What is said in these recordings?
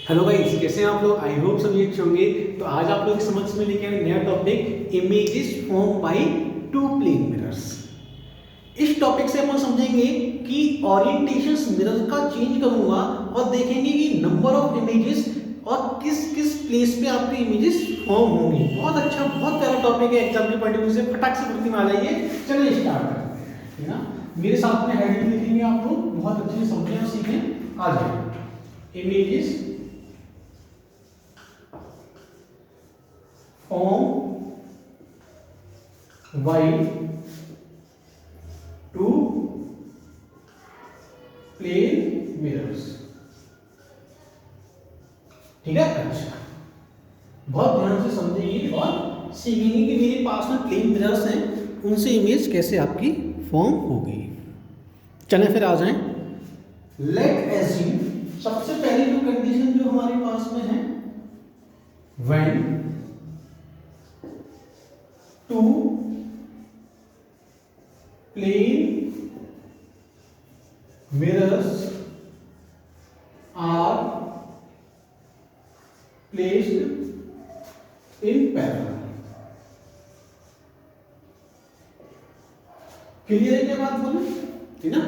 Hello guys, कैसे हैं आप लोग। आई होप सभी अच्छे होंगे। तो आज आप लोग के समक्ष में लेके आए नया topic, images form by two plane mirrors. इस टॉपिक से अपन समझेंगे कि ओरिएंटेशन मिरर का चेंज करूंगा और देखेंगे कि नंबर ऑफ इमेजेस और किस किस प्लेस पे आपके इमेजेस फॉर्म होंगे। बहुत अच्छा, बहुत प्यारा टॉपिक है। एग्जाम के पॉइंट ऑफ व्यू से फटाक से भर्ती में आ जाइए। चलिए स्टार्ट करते हैं, है ना। मेरे साथ में हेडिंग लिखेंगे आप लोग, बहुत अच्छे से समझें और सीखें। आ जाए images form by two plane mirrors. ठीक है, अच्छा, बहुत ध्यान से समझेंगे और सीखेंगे कि मेरे पास में प्लेन मिरर्स हैं, उनसे इमेज कैसे आपकी फॉर्म होगी। चलें फिर आ जाएं। लेट एज्यूम, सबसे पहली जो कंडीशन जो हमारे पास में है, when two plane mirrors are placed in parallel। Clear है क्या बात बोले, ठीक ना।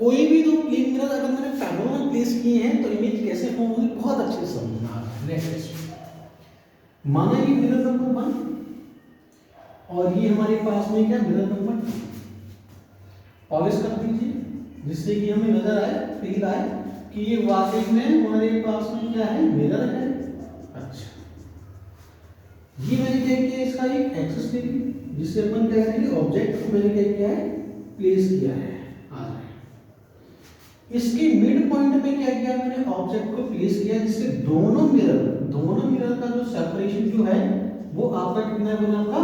कोई भी दो प्लेन मिरर अगर मैंने पैरेलल में प्लेस किए हैं तो इमेज कैसे फॉर्म होगी, बहुत अच्छे से समझना है। माना ये मिरर नंबर 1 और ये हमारे पास में क्या मिरर नंबर 2। पॉलिश कर दीजिए जिससे कि हमें नजर आए, फील आए कि ये वाकई में हमारे पास में क्या है, मिरर है। अच्छा, ये मैंने क्या किया, इसका एक एक्सिस ले ली जिससे अपन क्या करेंगे, ऑब्जेक्ट को मैंने क्या किया है, प्लेस किया है। आ जाए इसके मिड पॉइंट पे क्या किया, मैंने ऑब्जेक्ट को प्लेस किया जिससे दोनों मिरर का जो सेपरेशन जो है वो आपका कितना है, बोला आपका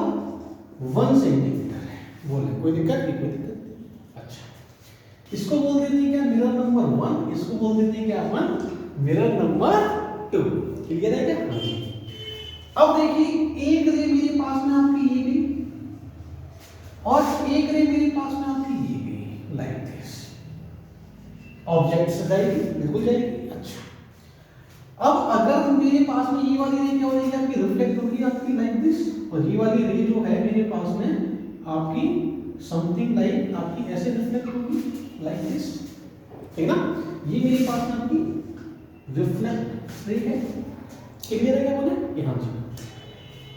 1 सेंटीमीटर है। बोले कोई दिक्कत नहीं, कोई दिक्कत नहीं। अच्छा, इसको बोल देते हैं क्या, मिरर नंबर 1। इसको बोल देते हैं क्या अपन, मिरर नंबर 2। क्लियर है क्या। हाँ जी। अब देखिए, एक रे मेरे पास में आपकी ये गई और एक रे मेरे पास में आपकी ये गई, लाइक दिस। ऑब्जेक्ट से जाएगी, बिल्कुल जाएगी। अच्छा, अब अगर मेरे पास में ये वाली रे क्या हो जाएगी, आपकी रिफ्लेक्ट होगी आपकी लाइक दिस, और ये वाली रे जो है मेरे पास में आपकी समथिंग लाइक आपकी ऐसे रिफ्लेक्ट होगी लाइक दिस, ठीक ना। ये मेरे पास में आपकी रिफ्लेक्ट रे है। क्लियर है क्या बोले, हाँ जी।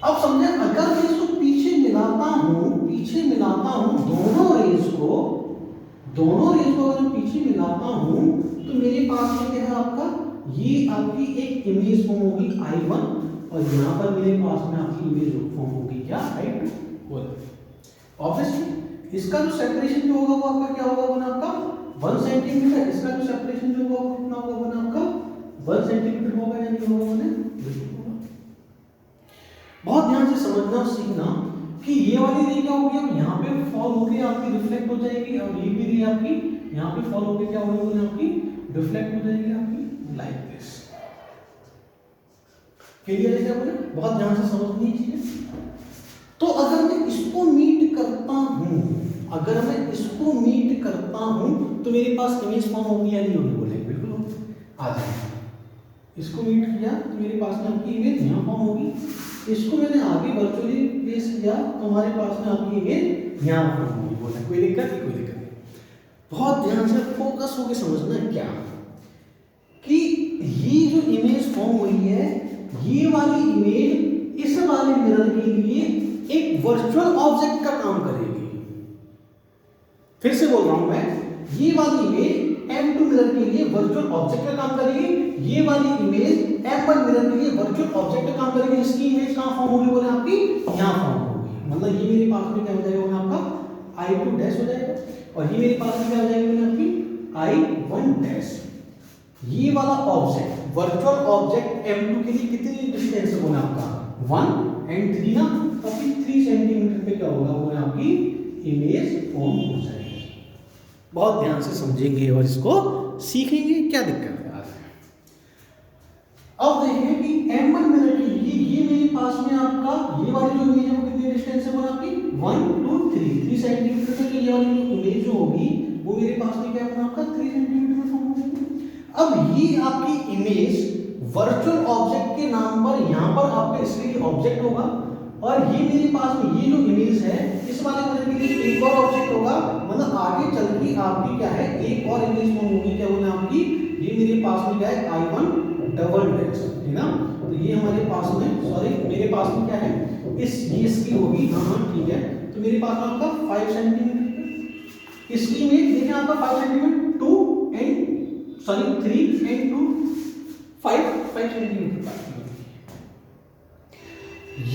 अब समझे, अगर मैं इसको पीछे मिलाता हूं दोनों रेज को अगर मैं पीछे मिलाता हूं तो मेरे पास में क्या है आपका, ये आपकी एक इमेज फॉर्म होगी I1 और यहां पर मेरे पास में आपकी इमेज फॉर्म होगी क्या, I2। बोले ऑब्वियसली इसका जो सेपरेशन जो होगा वो आपका क्या होगा, बना आपका 1 सेंटीमीटर। इसका जो सेपरेशन जो होगा वो कितना होगा, बना आपका 1 सेंटीमीटर होगा या नहीं होगा, बने होगा। बहुत ध्यान से समझना और सीखना कि ये वाली रे क्या होगी, अब यहाँ पे फॉल होगी आपकी, रिफ्लेक्ट हो जाएगी, और ये भी रे आपकी यहाँ पे फॉल होकर क्या होगी, बोले आपकी रिफ्लेक्ट हो जाएगी आपकी लाइक दिस। क्लियर है क्या बोले, बहुत ध्यान से समझनी चाहिए। तो अगर मैं इसको मीट करता हूं तो मेरे पास इमेज फॉर्म होगी या नहीं होगी, बोले बिल्कुल होगी। आ जाए, इसको मीट किया तो मेरे पास में आपकी इमेज यहां फॉर्म होगी। इसको मैंने आगे वर्चुअली प्लेस किया तो हमारे पास में आपकी इमेज यहां फॉर्म होगी। बोले कोई दिक्कत नहीं, कोई दिक्कत नहीं। बहुत ध्यान से फोकस होकर समझना है क्या, कि ये जो इमेज फॉर्म हुई है, ये वाली इमेज इस वाले मिरर के लिए एक वर्चुअल ऑब्जेक्ट का काम करेगी। फिर से बोल रहा हूं मैं, ये वाली इमेज M2 मिरर के लिए वर्चुअल ऑब्जेक्ट का काम करेगी, ये वाली इमेज M1 मिरर के लिए वर्चुअल ऑब्जेक्ट का काम करेगी। इसकी इमेज कहां फॉर्म होगी, बोले आपकी यहां फॉर्म होगी। मतलब ये मेरे पास में क्या हो जाएगा, आपका I2 डैश हो जाएगा, और ये मेरे पास में क्या हो जाएगी, बोले आपकी I1 डैश। ये वाला ऑब्जेक्ट वर्चुअल ऑब्जेक्ट M2 के लिए कितनी डिस्टेंस है, बोले आपका 1 एंड 3 ना, तो 3 सेंटीमीटर पे क्या होगा, बोले आपकी इमेज फॉर्म हो जाएगी। बहुत ध्यान से समझेंगे और इसको सीखेंगे, क्या दिक्कत है। अब देखें कि M1 मिरर के लिए ये मेरे पास में आपका ये वाली जो इमेज है वो कितनी डिस्टेंस है, बोला आपकी 1 2 3 सेंटीमीटर पे। तो ये वाली जो इमेज जो होगी वो मेरे पास में क्या होगा, आपका 3 सेंटीमीटर में फॉर्म होगी। अब ये आपकी इमेज वर्चुअल ऑब्जेक्ट के नाम पर यहाँ पर आपका इसके लिए ऑब्जेक्ट होगा, और ये मेरे पास में ये जो इमेज है इस वाले मिरर के लिए एक और ऑब्जेक्ट होगा, मतलब आगे चल के आपकी क्या है एक और इमेज फॉर्म होगी, क्या बोले आपकी, ये मेरे पास में क्या है I1 डबल डैश, है ना। तो ये हमारे पास में, सॉरी मेरे पास में क्या है ये इसकी होगी, हाँ ठीक है। तो मेरे पास में आपका 5 सेंटीमीटर इसकी इमेज देखिए, आपका 5 centimetre 2 and sorry 3 and 2 5 centimetre.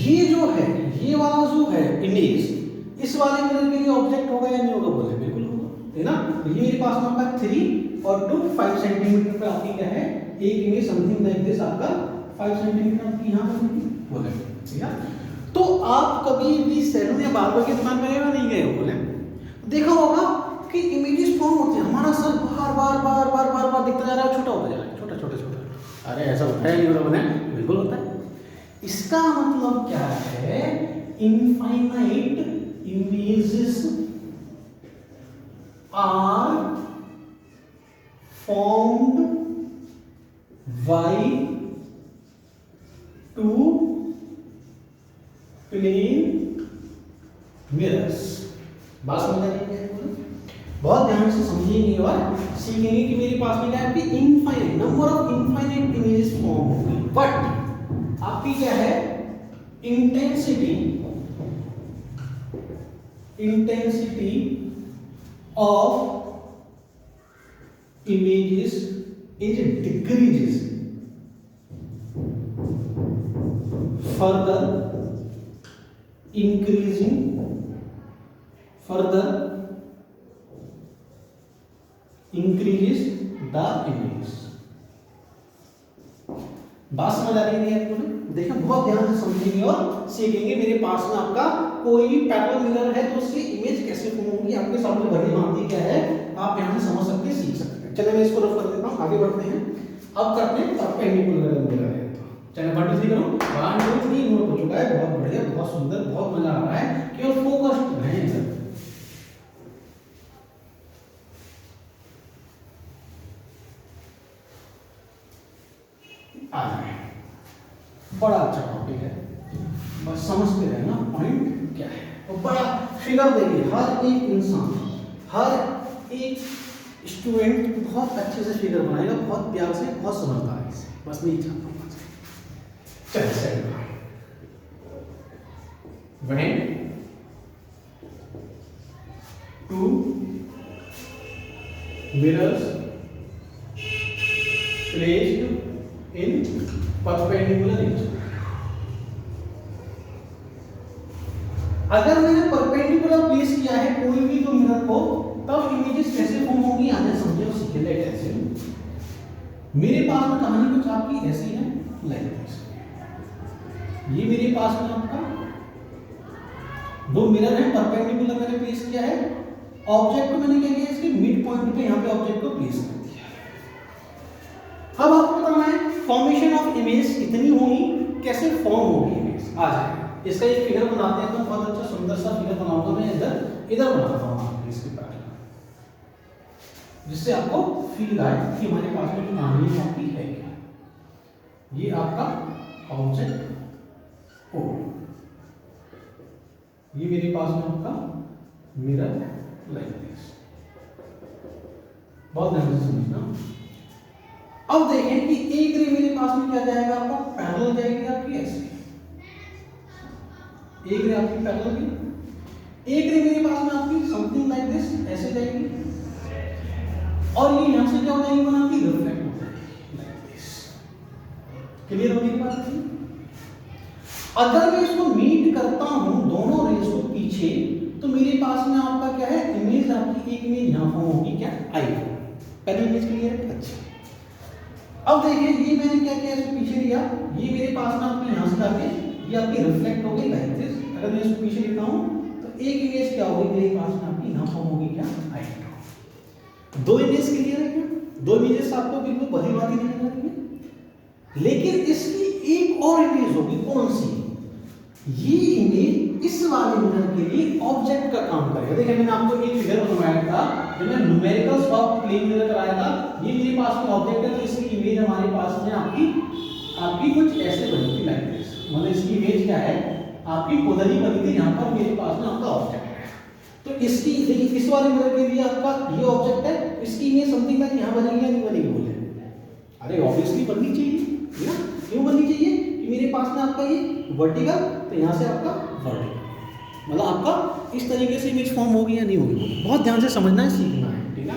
ये जो है ये वाला जो है इमेज इस वाले मिरर के लिए ऑब्जेक्ट होगा या नहीं होगा, बोले बिल्कुल होगा, है ना। तो ये मेरे पास में आपका 3 और 2 5 सेंटीमीटर पे आपकी क्या है एक इमेज समथिंग लाइक दिस, आपका 5 सेंटीमीटर आपकी यहाँ पर बोले, ठीक है। तो आप कभी भी सैलून या बार्बर की दुकान पर नहीं गए हो, बोले देखा होगा कि इमेजेस फॉर्म होते हैं, हमारा सर बार बार बार बार बार बार दिखता जा रहा है, छोटा होता जा रहा है, छोटा छोटा छोटा, अरे ऐसा होता है नहीं, बोले बिल्कुल होता है। इसका मतलब क्या है, infinite images are formed by 2 plane mirrors. बात समझ आ रही है, बहुत ध्यान से समझिएंगे और सीखेंगे कि मेरे पास में क्या है, infinite number of infinite images form होंगे, बट आपकी क्या है intensity of images is decreases further increasing increases the image। बात समझ आ रही है आपको? देखिए बहुत ध्यान से समझेंगे और सीखेंगे। मेरे पास में आपका कोई भी पैटर्न मिरर है तो उसकी इमेज कैसे फॉर्म होगी, आपके सामने बड़ी भांति क्या है, आप यहां से समझ सकते हैं, सीख सकते हैं। चलिए मैं इसको रफ कर देता हूं, आगे बढ़ते हैं। अब करते हैं परपेंडिकुलर मिरर है, तो चलिए 1 2 3 करो। 1 2 3 नोट हो चुका है, बहुत बढ़िया, बहुत सुंदर, बहुत मजा आ रहा है। केवल फोकस्ड रहें सर। आ जाए, बड़ा अच्छा टॉपिक है, बस समझते रहना पॉइंट क्या है। तो बड़ा फिगर देखिए, हर एक इंसान, हर एक स्टूडेंट बहुत अच्छे से फिगर बनाएगा, बहुत प्यार से, बहुत समझदारी से, बस मैं ही चाहता हूँ। चलिए when 2 mirrors placed in perpendicular region। अगर मैंने परपेंडिकुलर प्लेस किया है कोई भी दो मिरर को, तब इमेजेस कैसे फॉर्म होंगी आगे समझे और सीखेंगे कैसे। मेरे पास में कहानी कुछ आपकी ऐसी है, लाइक दिस। ये मेरे पास में आपका दो मिरर है, परपेंडिकुलर मैंने प्लेस किया है। ऑब्जेक्ट को मैंने क्या किया, इसके मिड पॉइंट पे यहाँ पे ऑब्जेक्ट को प्लेस कर दिया। अब आपको बताना है फॉर्मेशन ऑफ इमेज कितनी होगी, कैसे फॉर्म होगी इमेज, आ जाएगा। इसका एक फिगर बनाते हैं, तो बहुत अच्छा सुंदर सा फिगर बनाऊंगा मैं, इधर बनाता हूँ आपके इसके बारे में, जिससे आपको फील आए कि हमारे पास में जो कहानी आपकी है क्या। ये आपका ऑब्जेक्ट ओ, ये मेरे पास में आपका मिरर लाइक दिस। बहुत ध्यान से समझना। अब देखें कि एक रे मेरे पास में क्या जाएगा, आपका पैरेलल जाएगी आपकी ऐसे, एक रे आपकी पैरेलल की, एक रे मेरे पास में आपकी समथिंग लाइक दिस ऐसे जाएगी, और ये यहां से क्या हो जाएगी, बना की रिफ्लेक्ट हो जाएगी लाइक दिस। क्लियर होगी बात? अगर मैं इसको मीट करता हूं दोनों रेस को पीछे, तो मेरे पास में आपका क्या है, इमेज आपकी एक इमेज यहां फॉर्म होगी, क्या आई। पहली इमेज क्लियर है? अच्छा। अब देखिए ये मैंने क्या किया, इसको पीछे लिया, ये मेरे पास में आपको यहां से आके ये आपकी रिफ्लेक्ट हो गई लाइक दिस। अगर मैं इसको पीछे लेता हूं तो एक इमेज क्या होगी मेरे पास में आपकी यहां फॉर्म होगी, क्या आई। दो इमेज क्लियर है क्या? दो इमेजेस आपको बिल्कुल बड़ी बात ही नहीं लग रही है। लेकिन इसकी एक और इमेज होगी, कौन सी? ये इमेज इस वाले मिरर के लिए ऑब्जेक्ट का काम करेगा। देखिए मैंने आपको एक फिगर बनवाया था, जब मैं न्यूमेरिकल्स ऑफ प्लेन मिरर कराया था। ये मेरे पास में ऑब्जेक्ट है, तो इसकी इमेज हमारे पास में आपकी आपकी कुछ ऐसे बनी थी लाइक दिस, मतलब इसकी इमेज क्या है, आपकी पुतली बनी थी, यहाँ पर मेरे पास में आपका ऑब्जेक्ट है। तो इसकी देखिए इस वाले मिरर के लिए आपका ये ऑब्जेक्ट है, इसकी इमेज समथिंग लाइक यहाँ बनेगी या नहीं बनेगी बोले? अरे ऑब्वियसली बननी चाहिए, है ना? क्यों बननी चाहिए कि मेरे पास में आपका ये वर्टिकल, तो यहाँ से आपका वर्टिकल, मतलब आपका इस तरीके से इमेज फॉर्म होगी या नहीं होगी। बहुत ध्यान से समझना है, सीखना है, ठीक है।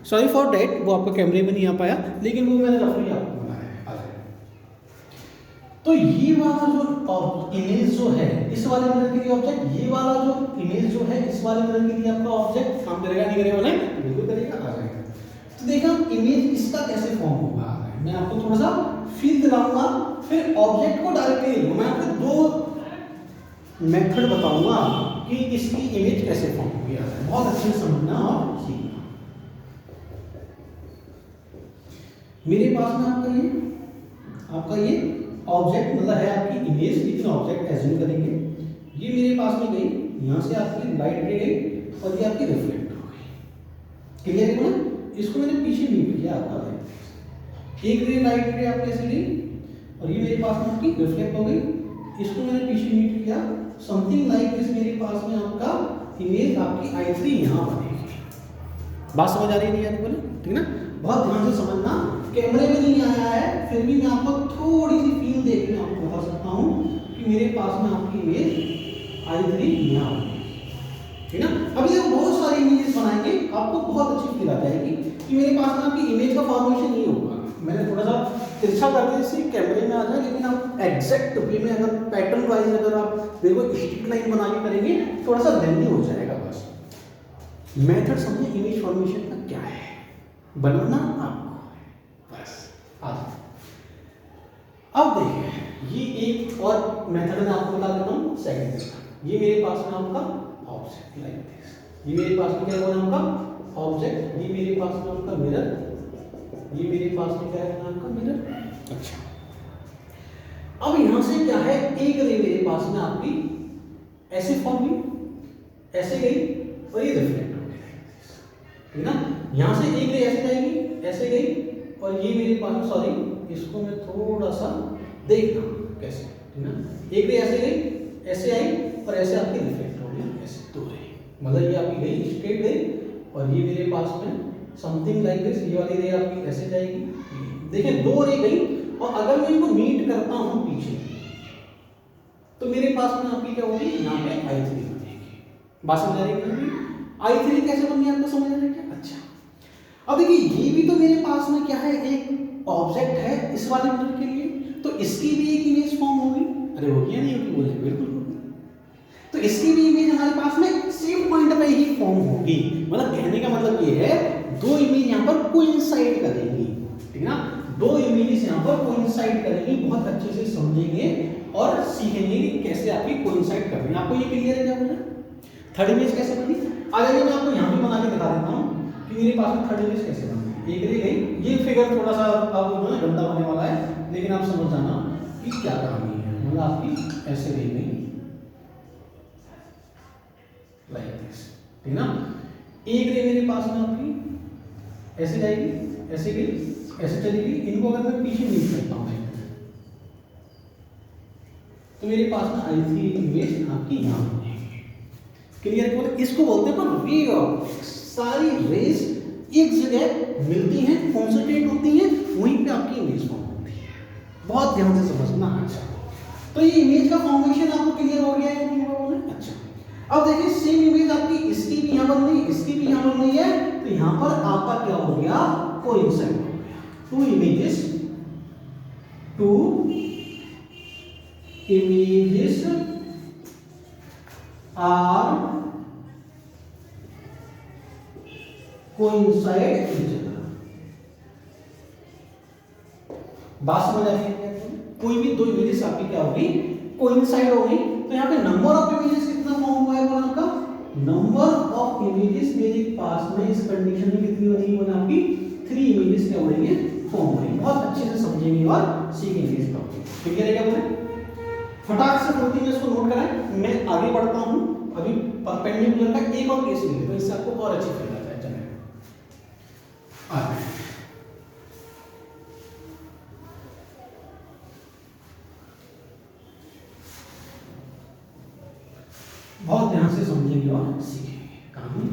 सॉरी फॉर डैट, वो आपका कैमरे में नहीं आ पाया, लेकिन वो मैंने रफली आपको बनाया है। तो ये वाला जो इमेज जो है इस वाले मिरर के लिए ऑब्जेक्ट, ये वाला जो इमेज जो है इस वाले मिरर के लिए आपका ऑब्जेक्ट काम करेगा नहीं करेगा? बोले बिल्कुल करेगा, आ जाएगा। तो देखा इमेज इसका कैसे फॉर्म होगा, मैं आपको थोड़ा सा फील दिलाऊंगा, फिर ऑब्जेक्ट को डायरेक्टली मैं आपको दो मेथड बताऊंगा कि इसकी इमेज कैसे फॉर्म होगी। बहुत अच्छे से समझना और सीखना। मेरे पास में आपका ये ऑब्जेक्ट मतलब है आपकी इमेज, लेकिन ऑब्जेक्ट एज्यूम करेंगे, ये मेरे पास में गई, यहाँ से आपकी लाइट रे गई और ये आपकी रिफ्लेक्ट हो गई। क्लियर है ना? इसको मैंने पीछे नहीं किया आपका, एक रे लाइट रे आपके ऐसे गई और ये मेरे पास में आपकी रिफ्लेक्ट हो गई, इसको मैंने पीछे मीट किया, समथिंग लाइक दिस मेरे पास में आपका इमेज आपकी I3 यहाँ बनेगी। बात समझ आ रही नहीं आ रही बोले? ठीक ना? बहुत ध्यान से समझना, कैमरे में नहीं आया है फिर भी मैं आपको थोड़ी सी फील देके मैं आपको बता सकता हूँ कि मेरे पास में आपकी इमेज I3 यहाँ बनेगी, ठीक ना? अभी देखो बहुत सारी इमेजेस बनाएंगे, आपको बहुत अच्छी फील आ जाएगी कि मेरे पास में आपकी इमेज का फॉर्मेशन नहीं होगा। मैंने थोड़ा सा तिरछा कर दिया इससे कैमरे में आ जाए, लेकिन आप एग्जैक्ट वे में अगर पैटर्न वाइज अगर आप देखो स्ट्रिक्ट लाइन बना के करेंगे थोड़ा सा लेंथी हो जाएगा। बस मेथड समझे इमेज फॉर्मेशन का क्या है, बनाना आपको बस आज। अब देखिए ये एक और मेथड मैं आपको बता देता हूँ, सेकंड मेथड। ये मेरे पास में आपका ऑब्जेक्ट लाइक दिस, ये मेरे पास में क्या होगा आपका ऑब्जेक्ट, ये मेरे पास में आपका मिरर, ये मेरे पास में क्या है आपका मिरर। अच्छा अब यहां से क्या है, एक रे मेरे पास में आपकी ऐसे फॉर्म हुई, ऐसे गई और ये रिफ्लेक्ट हो गई, ठीक ना? यहां से एक रे ऐसे जाएगी, ऐसे गई और ये मेरे पास में, सॉरी इसको मैं थोड़ा सा देखना कैसे, ठीक ना? एक रे ऐसे गई, ऐसे आई और ऐसे आपकी रिफ्लेक्ट हो गई, ऐसे दो रे, मतलब ये आपकी गई स्ट्रेट गई और ये मेरे पास में समथिंग लाइक दिस, ये वाली रे आपकी ऐसे जाएगी। देखिए दो रे गई और अगर मैं इनको मीट करता हूं पीछे तो मेरे पास में आपकी क्या होगी, यहाँ पे I3 बनेगी। बात समझ आ रही है? I3 कैसे बनी आपको समझ आ रही है? अच्छा अब देखिए ये भी तो मेरे पास में क्या है, एक ऑब्जेक्ट है इस वाले मिरर के लिए, तो इसकी भी एक इमेज फॉर्म होगी। अरे होगी या नहीं होगी बोले? बिल्कुल होगी। तो इसकी भी इमेज हमारे पास में सेम पॉइंट पे ही फॉर्म होगी, मतलब कहने का मतलब ये है दो इमेज यहाँ पर कोइंसाइड करेंगी, ठीक ना? दो इमेजेस यहाँ पर कोइंसाइड करेंगी, बहुत अच्छे से समझेंगे और सीखेंगे कि कैसे आपकी कोइंसाइड करनी है। आपको ये क्लियर है क्या बोला? थर्ड इमेज कैसे बनी? आ जाइए मैं आपको यहाँ पे बना के दिखा देता हूँ कि मेरे पास में थर्ड इमेज कैसे बनी। एक रे गई, ये फिगर थोड़ा सा अब जो है गंदा होने वाला है, लेकिन आप समझ जाना कि क्या कहानी है। मतलब आपकी ऐसे रे गई लाइक दिस, ठीक ना? एक रे मेरे पास में आपकी ऐसे जाएगी, ऐसे गई, ऐसे चली गई, इनको अगर मैं पीछे मीट करता हूँ तो मेरे पास में I3 इमेज आपकी यहाँ बनेगी। क्लियर? बोले इसको बोलते हैं पर रे ऑप्टिक्स। सारी रेस एक जगह मिलती हैं, कॉन्सेंट्रेट होती हैं, वहीं पे आपकी इमेज फॉर्म होती है। बहुत ध्यान से समझना। अच्छा तो ये इमेज का फॉर्मेशन आपको क्लियर हो गया है नहीं हुआ? अच्छा अब देखिए सेम इमेज आपकी इसकी भी यहाँ बन रही, इसकी भी यहाँ बन रही है, तो यहाँ पर आपका क्या हो गया, कोइंसाइड हो गया। Two images are coincide each other। बात समझ आ रही है? कोई भी दो इमेजेस आपकी क्या होगी, कोइंसाइड होगी। तो यहाँ पे नंबर ऑफ इमेजेस कितना फॉर्म हुआ है बोला आपका, नंबर ऑफ इमेजेस मेरे पास में इस कंडीशन में कितनी बनेगी बोला आपकी 3 इमेजेस क्या बनेंगे, फॉर्म होंगे। बहुत अच्छे से समझेंगे और सीखेंगे इस टॉपिक। ठीक है क्या बोले? फटाक से बोलती है, इसको नोट कराएं। मैं आगे बढ़ता हूं, अभी परपेंडिकुलर का एक और केस ले, तो इससे आपको और अच्छी फील आ जाए। चलिए और सीखेंगे कहानी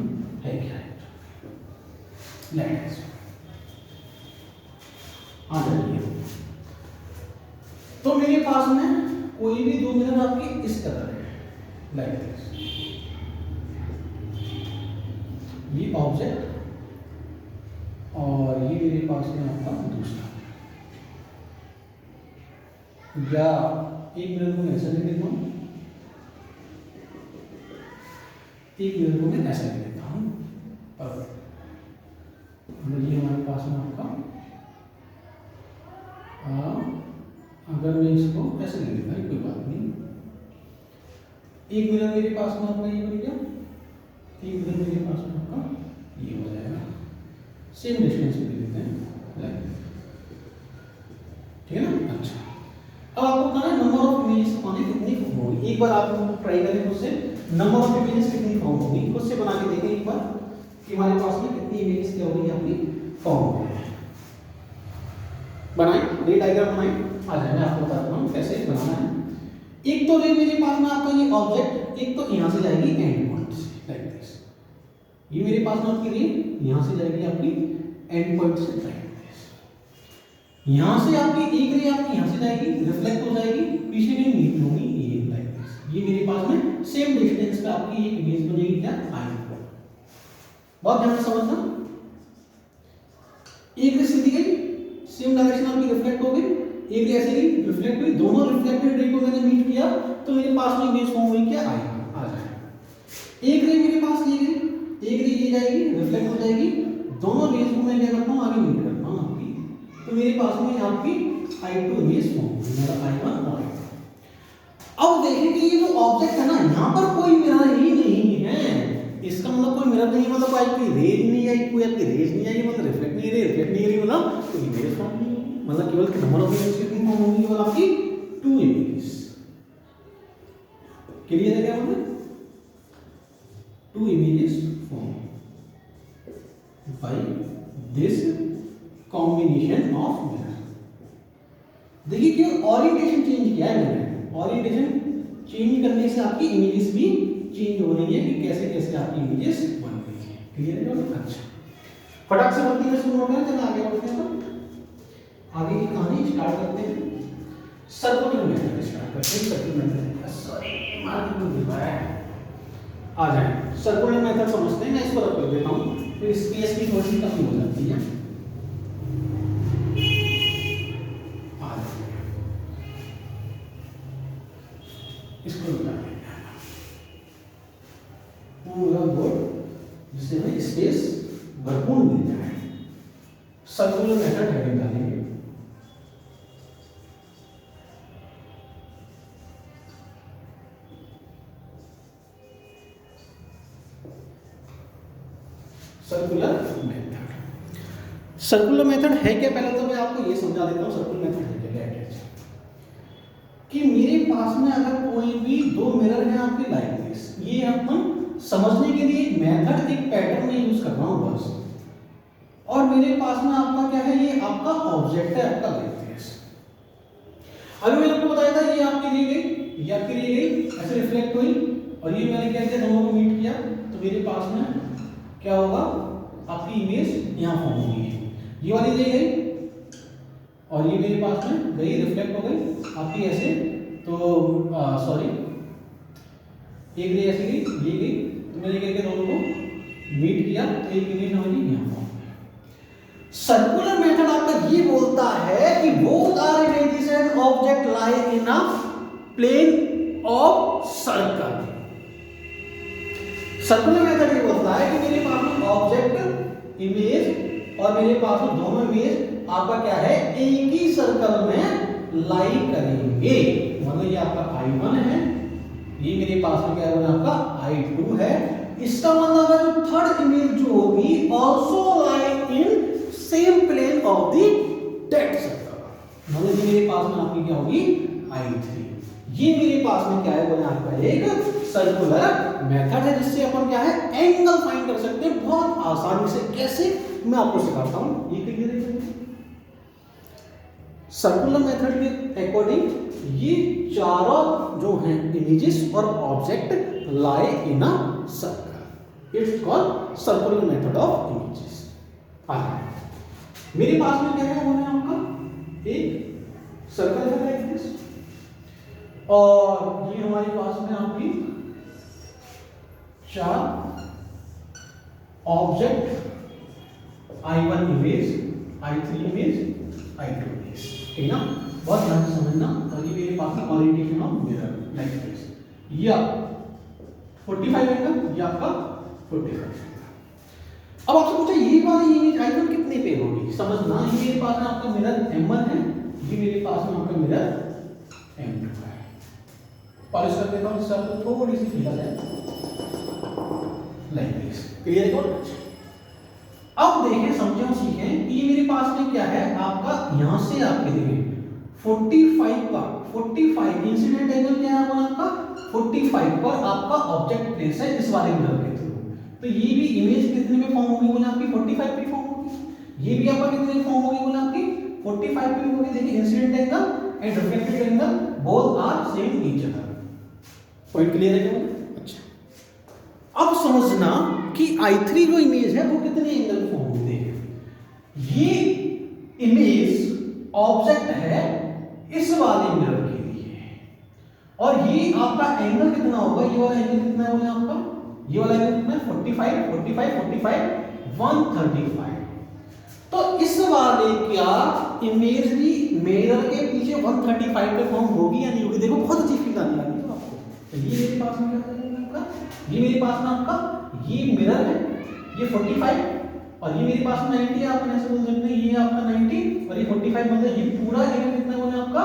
है क्या है। आ जाइए। तो मेरे पास में कोई भी दो मिरर आपके इस तरह है, लाइक दिस। ये ऑब्जेक्ट और ये मेरे पास में आपका दूसरा, या एक मिरर को मैं ऐसा ले लेता हूं, एक मिरर को मैं ऐसा ले लेता हूं। ये हमारे पास में आपका अगर मैं इसको ऐसे ले लेता हूं, कोई बात नहीं। एक मिरर मेरे पास में आपका ये बन गया, एक मिरर मेरे पास में आपका ये हो जाएगा। सेम डिस्टेंस पे ले लेते हैं, ठीक है ना। अच्छा, अब आपको बताना है नंबर ऑफ इमेजेस पाने कितनी फॉर्म होगी। एक बार आप ट्राई करें खुद से, नंबर ऑफ इमेजेस कितनी फॉर्म होगी, खुद से बना के देखें एक बार कि हमारे पास में कितनी इमेजेस क्या होगी आपकी फॉर्म होगी। बनाएं, रे डायग्राम बनाएं। आ जाए, मैं आपको बताता हूँ कैसे बनाना है। एक तो रे मेरे पास में आपका ये ऑब्जेक्ट, एक तो यहाँ से जाएगी एंड पॉइंट से, लाइक दिस। ये मेरे पास में आपकी रे यहाँ से जाएगी आपकी एंड पॉइंट से, लाइक दिस। यहाँ से आपकी एक रे आपकी यहाँ से जाएगी, रिफ्लेक्ट हो जाएगी, पीछे में मीट होगी, ये लाइक दिस। ये मेरे पास में सेम डिस्टेंस पे आपकी एक इमेज बनेगी, क्या आई। बहुत ध्यान से समझना। एक रे सीधी गई, सेम डायरेक्शन आपकी रिफ्लेक्ट हो गई, एक रे ऐसे गई, रिफ्लेक्ट हुई, दोनों रिफ्लेक्टेड रे को मैंने मीट किया तो मेरे पास में इमेज फॉर्म हुई, क्या आई। आ जाए, एक रे मेरे पास ये गई, एक रे ये जाएगी, रिफ्लेक्ट हो जाएगी, दोनों रेज को मैं क्या करता हूँ आगे मीट करता हूँ आपकी, तो मेरे पास में आपकी I2 इमेज फॉर्म हुई, मेरा I1 और I2। अब देखें कि ये जो ऑब्जेक्ट है ना, यहाँ पर कोई मिरर ही नहीं है। इसका मतलब कोई मिरर नहीं है, मतलब कोई रेज नहीं आई, कोई आपकी रेज नहीं आई, मतलब रिफ्लेक्ट नहीं रही, रिफ्लेक्ट नहीं रही, मतलब कोई इमेज फॉर्म नहीं होगी। मतलब केवल नंबर ऑफ इमेजेस कितनी फॉर्म होंगी, केवल आपकी 2 इमेजेस। क्लियर है क्या मतलब? 2 images form by this combination of mirror. देखिए कि ओरिएंटेशन चेंज किया है मैंने, ओरिएंटेशन चेंज करने से आपकी इमेजेस भी चेंज हो रही है कि कैसे कैसे आपकी इमेजेस बन रही है। क्लियर है? अच्छा, फटाक से बनती है शुरू हो गया, चलो आगे बढ़ते हैं। तो आगे की कहानी स्टार्ट करते हैं। सर्कुलर मेथड स्टार्ट करते हैं। सर्कुलर मेथड, सॉरी मार्क में दिखा है, आ जाए। सर्कुलर मेथड समझते हैं, मैं इसको रख कर देता हूं, फिर स्पेस की थोड़ी कमी हो जाती है। आ जाए, इसको बता दें पूरा बोर्ड, जिससे हमें स्पेस भरपूर मिल जाए। सर्कुलर मेथड हेडिंग डालेंगे। सर्कुलर मेथड, सर्कुलर मेथड है क्या? पहले तो मैं आपको ये समझा देता हूँ सर्कुलर मेथड है क्या। कि मेरे पास में अगर कोई भी दो मिरर हैं आपके लाइक दिस, ये अपन समझने के लिए एक मेथड, एक पैटर्न में यूज कर रहा हूं बस। और मेरे पास में आपका क्या है, ये आपका ऑब्जेक्ट है आपका लाइक दिस। अभी मैंने आपको बताया था ये आपकी ली गई, ये आपकी ली गई, ऐसे रिफ्लेक्ट हुई, और ये मैंने क्या किया, दोनों को मीट किया, तो मेरे पास में क्या होगा, आपकी इमेज यहां फॉर्म होगी। ये वाली ले गई और ये मेरे पास में गई, रिफ्लेक्ट हो गई आपकी ऐसे, तो सॉरी, एक रे ऐसे गई, ये गई, तो मैंने क्या किया, दोनों को मीट किया, तो एक इमेज हमारी यहां फॉर्म हुई। सर्कुलर मेथड आपका ये बोलता है कि both are images and object lie in a plane of circle. Circular method ये बोलता है कि मेरे पास में ऑब्जेक्ट, इमेज और मेरे पास में दोनों इमेज आपका क्या है, एक ही सर्कल में लाई करेंगे। मतलब ये आपका I1 है, ये मेरे पास में क्या है, आपका I2 है। इसका मतलब है जो थर्ड इमेज जो होगी also lie in same plane of the that circle. मतलब ये मेरे पास में आपकी क्या होगी, I3। ये मेरे पास में क्या है, वो आपका एक सर्कुलर मेथड है, जिससे अपन क्या है, एंगल फाइंड कर सकते हैं बहुत आसानी से। कैसे, मैं आपको सिखाता हूं। ये क्लियर है? सर्कुलर मेथड के अकॉर्डिंग ये चारों जो हैं इमेजेस और object lie in a circle. It's called circular method of images. मेरे पास में क्या है होना आपका एक सर्कल है लाइक दिस, और ये हमारे पास में आपकी चार object, I1 image, I3 image, I2 image, ठीक ना। बहुत ध्यान से समझना। और ये मेरे पास में orientation of mirror like this, या 45 एंगल, या आपका 45। अब आपसे पूछा ये वाली इमेज I1 कितने पे होगी, समझना। ये मेरे पास में आपका मिरर M1 है, ये मेरे पास में आपका मिरर M2 है। पॉलिश कर देता हूं, इससे आपको थोड़ी सी फील आ जाए लाइक दिस। क्लियर है? अब देखें, समझें और सीखें कि ये मेरे पास में क्या है आपका, यहां से आपके देखें 45 पर 45 इंसिडेंट एंगल क्या है आपका 45 पर आपका ऑब्जेक्ट प्लेस है इस वाले मिरर के थ्रू। तो ये भी इमेज कितने में फॉर्म होगी बोले आपकी 45 पे फॉर्म होगी। ये भी आपका कितने में फॉर्म होगी बोले आपकी 45 पे होगी। देखिए incident angle and reflected angle both are same each other. Point clear है क्या? अच्छा, अब समझना कि I3 जो इमेज है वो कितने एंगल में फॉर्म होती है। ये इमेज ऑब्जेक्ट है इस वाले मिरर के लिए, और ये आपका एंगल कितना होगा, ये वाला एंगल कितना है बोले आपका, ये वाला एंगल कितना है 45 45 45 135। तो इस वाले क्या इमेज भी मिरर के पीछे 135 पे फॉर्म होगी या नहीं होगी। देखो बहुत अच्छी फील आने वाली है आपको। तो ये मेरे पास में क्या है आपका, ये मेरे पास में आपका ये मिरर है, ये 45 और ये मेरे पास में 90 है। आप ऐसे बोल सकते हैं ये आपका 90 और ये 45, मतलब ये पूरा एरिया कितना बोले आपका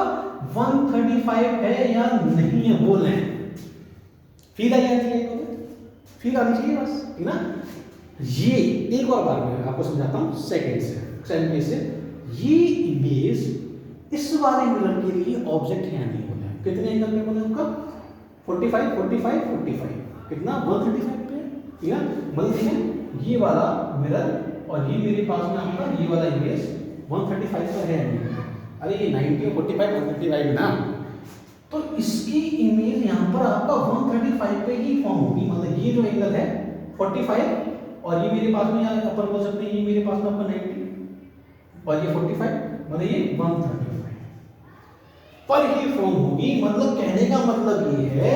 135 है या नहीं है बोल रहे हैं। फील आई जाती है, फील आनी चाहिए बस, ठीक ना। ये एक और बार मैं आपको समझाता हूं सेकंड से। ये इमेज इस वाले मिरर के लिए ऑब्जेक्ट है नहीं बोले, कितने एंगल पे बोले आपका 45 45 45 कितना 135 पे, ठीक है। मतलब देखिए ये वाला मिरर और ये मेरे पास में आपका ये वाला इमेज 135 पर है। अरे ये 90 और 45 135 ना, तो इसकी इमेज यहाँ पर आपका 135 पे ही फॉर्म होगी। मतलब ये जो एंगल है 45 और ये मेरे पास में यहाँ अपन बोल सकते हैं ये मेरे पास में आपका 90 और ये 45, मतलब ये 135 पर ही फॉर्म होगी। मतलब कहने का मतलब ये है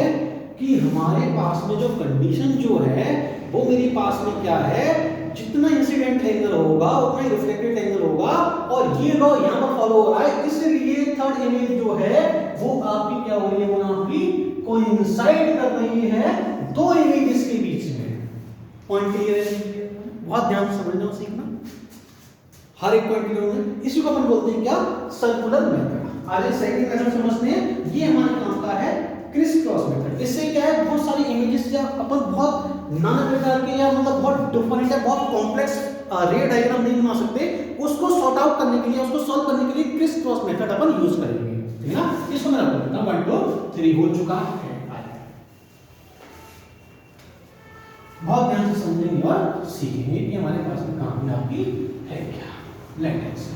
कि हमारे पास में जो कंडीशन जो है वो मेरे पास में क्या है, जितना इंसिडेंट एंगल होगा उतना ही रिफ्लेक्टेड एंगल होगा, और ये लॉ यहां पर फॉलो हो रहा है। इसलिए थर्ड इमेज जो है वो आपकी क्या हो रही है, वो आपकी कोइंसाइड कर रही है दो इमेजेस के बीच में। पॉइंट क्लियर है? बहुत ध्यान से समझना और सीखना, हर एक पॉइंट क्लियर होना। इसी को अपन बोलते हैं क्या, सर्कुलर मेथड। आगे सेकंड मेथड समझते हैं, ये हमारे काम का है क्रिस क्रॉस मेथड। इससे क्या है, बहुत सारी इमेजेस या अपन बहुत नाना प्रकार के या मतलब बहुत डिफरेंट है, बहुत कॉम्प्लेक्स रे डायग्राम नहीं बना सकते, उसको सॉर्ट आउट करने के लिए, उसको सॉल्व करने के लिए क्रिस क्रॉस मेथड अपन यूज करेंगे, ठीक है ना। इसको मैं आपको बताता हूं 1 2 3 हो चुका है। बहुत ध्यान से समझेंगे और सीखेंगे कि हमारे पास में कहानी आपकी है क्या। लेट से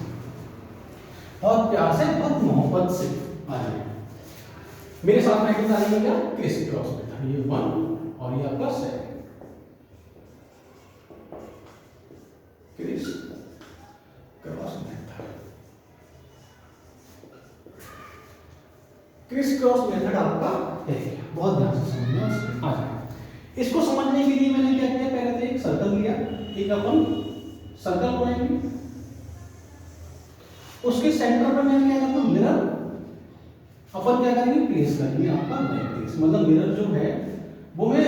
और प्यार से बहुत मोहब्बत से आ जाए मेरे साथ में कितना आएगा क्या, क्रिस क्रॉस मेथड। ये 1 और ये आपका second criss cross method. Criss cross method आपका है क्या, बहुत ध्यान से समझना आ जाए। इसको समझने के लिए मैंने क्या किया, पहले तो एक सर्कल लिया, एक अपन सर्कल बनाएंगे, उसके सेंटर पर मैंने क्या करता हूं मिरर अपन क्या करेंगे प्लेस करेंगे आपका प्लेस। मतलब मिरर जो है वो मैं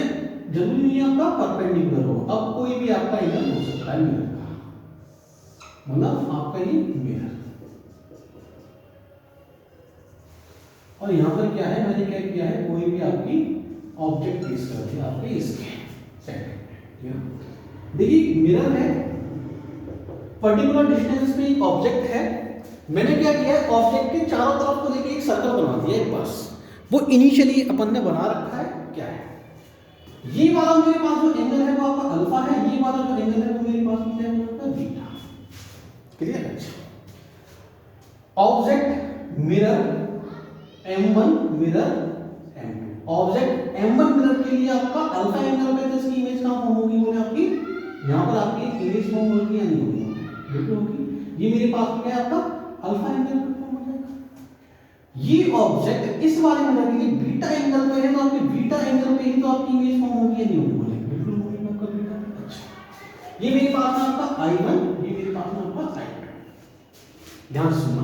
जरूरी नहीं है आपका परपेंडिकुलर हो, अब कोई भी आपका एंगल हो सकता है मिरर का, मतलब आपका ये मिरर। और यहां पर क्या है, मैंने क्या किया है, कोई भी आपकी ऑब्जेक्ट प्लेस कर दिया आपके इसके सेंटर में। देखिए मिरर है, पर्टिकुलर डिस्टेंस पे एक ऑब्जेक्ट है, मैंने क्या किया है ऑब्जेक्ट के चारों तरफ को लेके एक सर्कल बना दिया है। बस वो इनिशियली अपन ने बना रखा है क्या है, ये वाला मेरे पास जो एंगल है वो आपका अल्फा है, ये वाला जो एंगल है वो मेरे पास क्या है, वो आपका बीटा। क्लियर है? Object mirror M1 mirror M2, object M1 mirror के लिए आपका अल्फा एंगल पे तो इसकी इमेज कहां फॉर्म होगी बोले आपकी यहां पर आपकी इमेज फॉर्म होगी या नहीं होगी, बिल्कुल होगी। ये मेरे पास क्या है आपका अल्फा एंगल पे फॉर्म हो जाएगा। ये ऑब्जेक्ट इस वाले मिरर के लिए बीटा एंगल पे है तो आपकी बीटा एंगल पे ही तो आपकी इमेज फॉर्म होगी या नहीं होगी बोले, बिल्कुल होगी आपका बीटा। अच्छा, ये मेरे पास है आपका I1, ये मेरे पास है आपका I2। ध्यान से सुनना,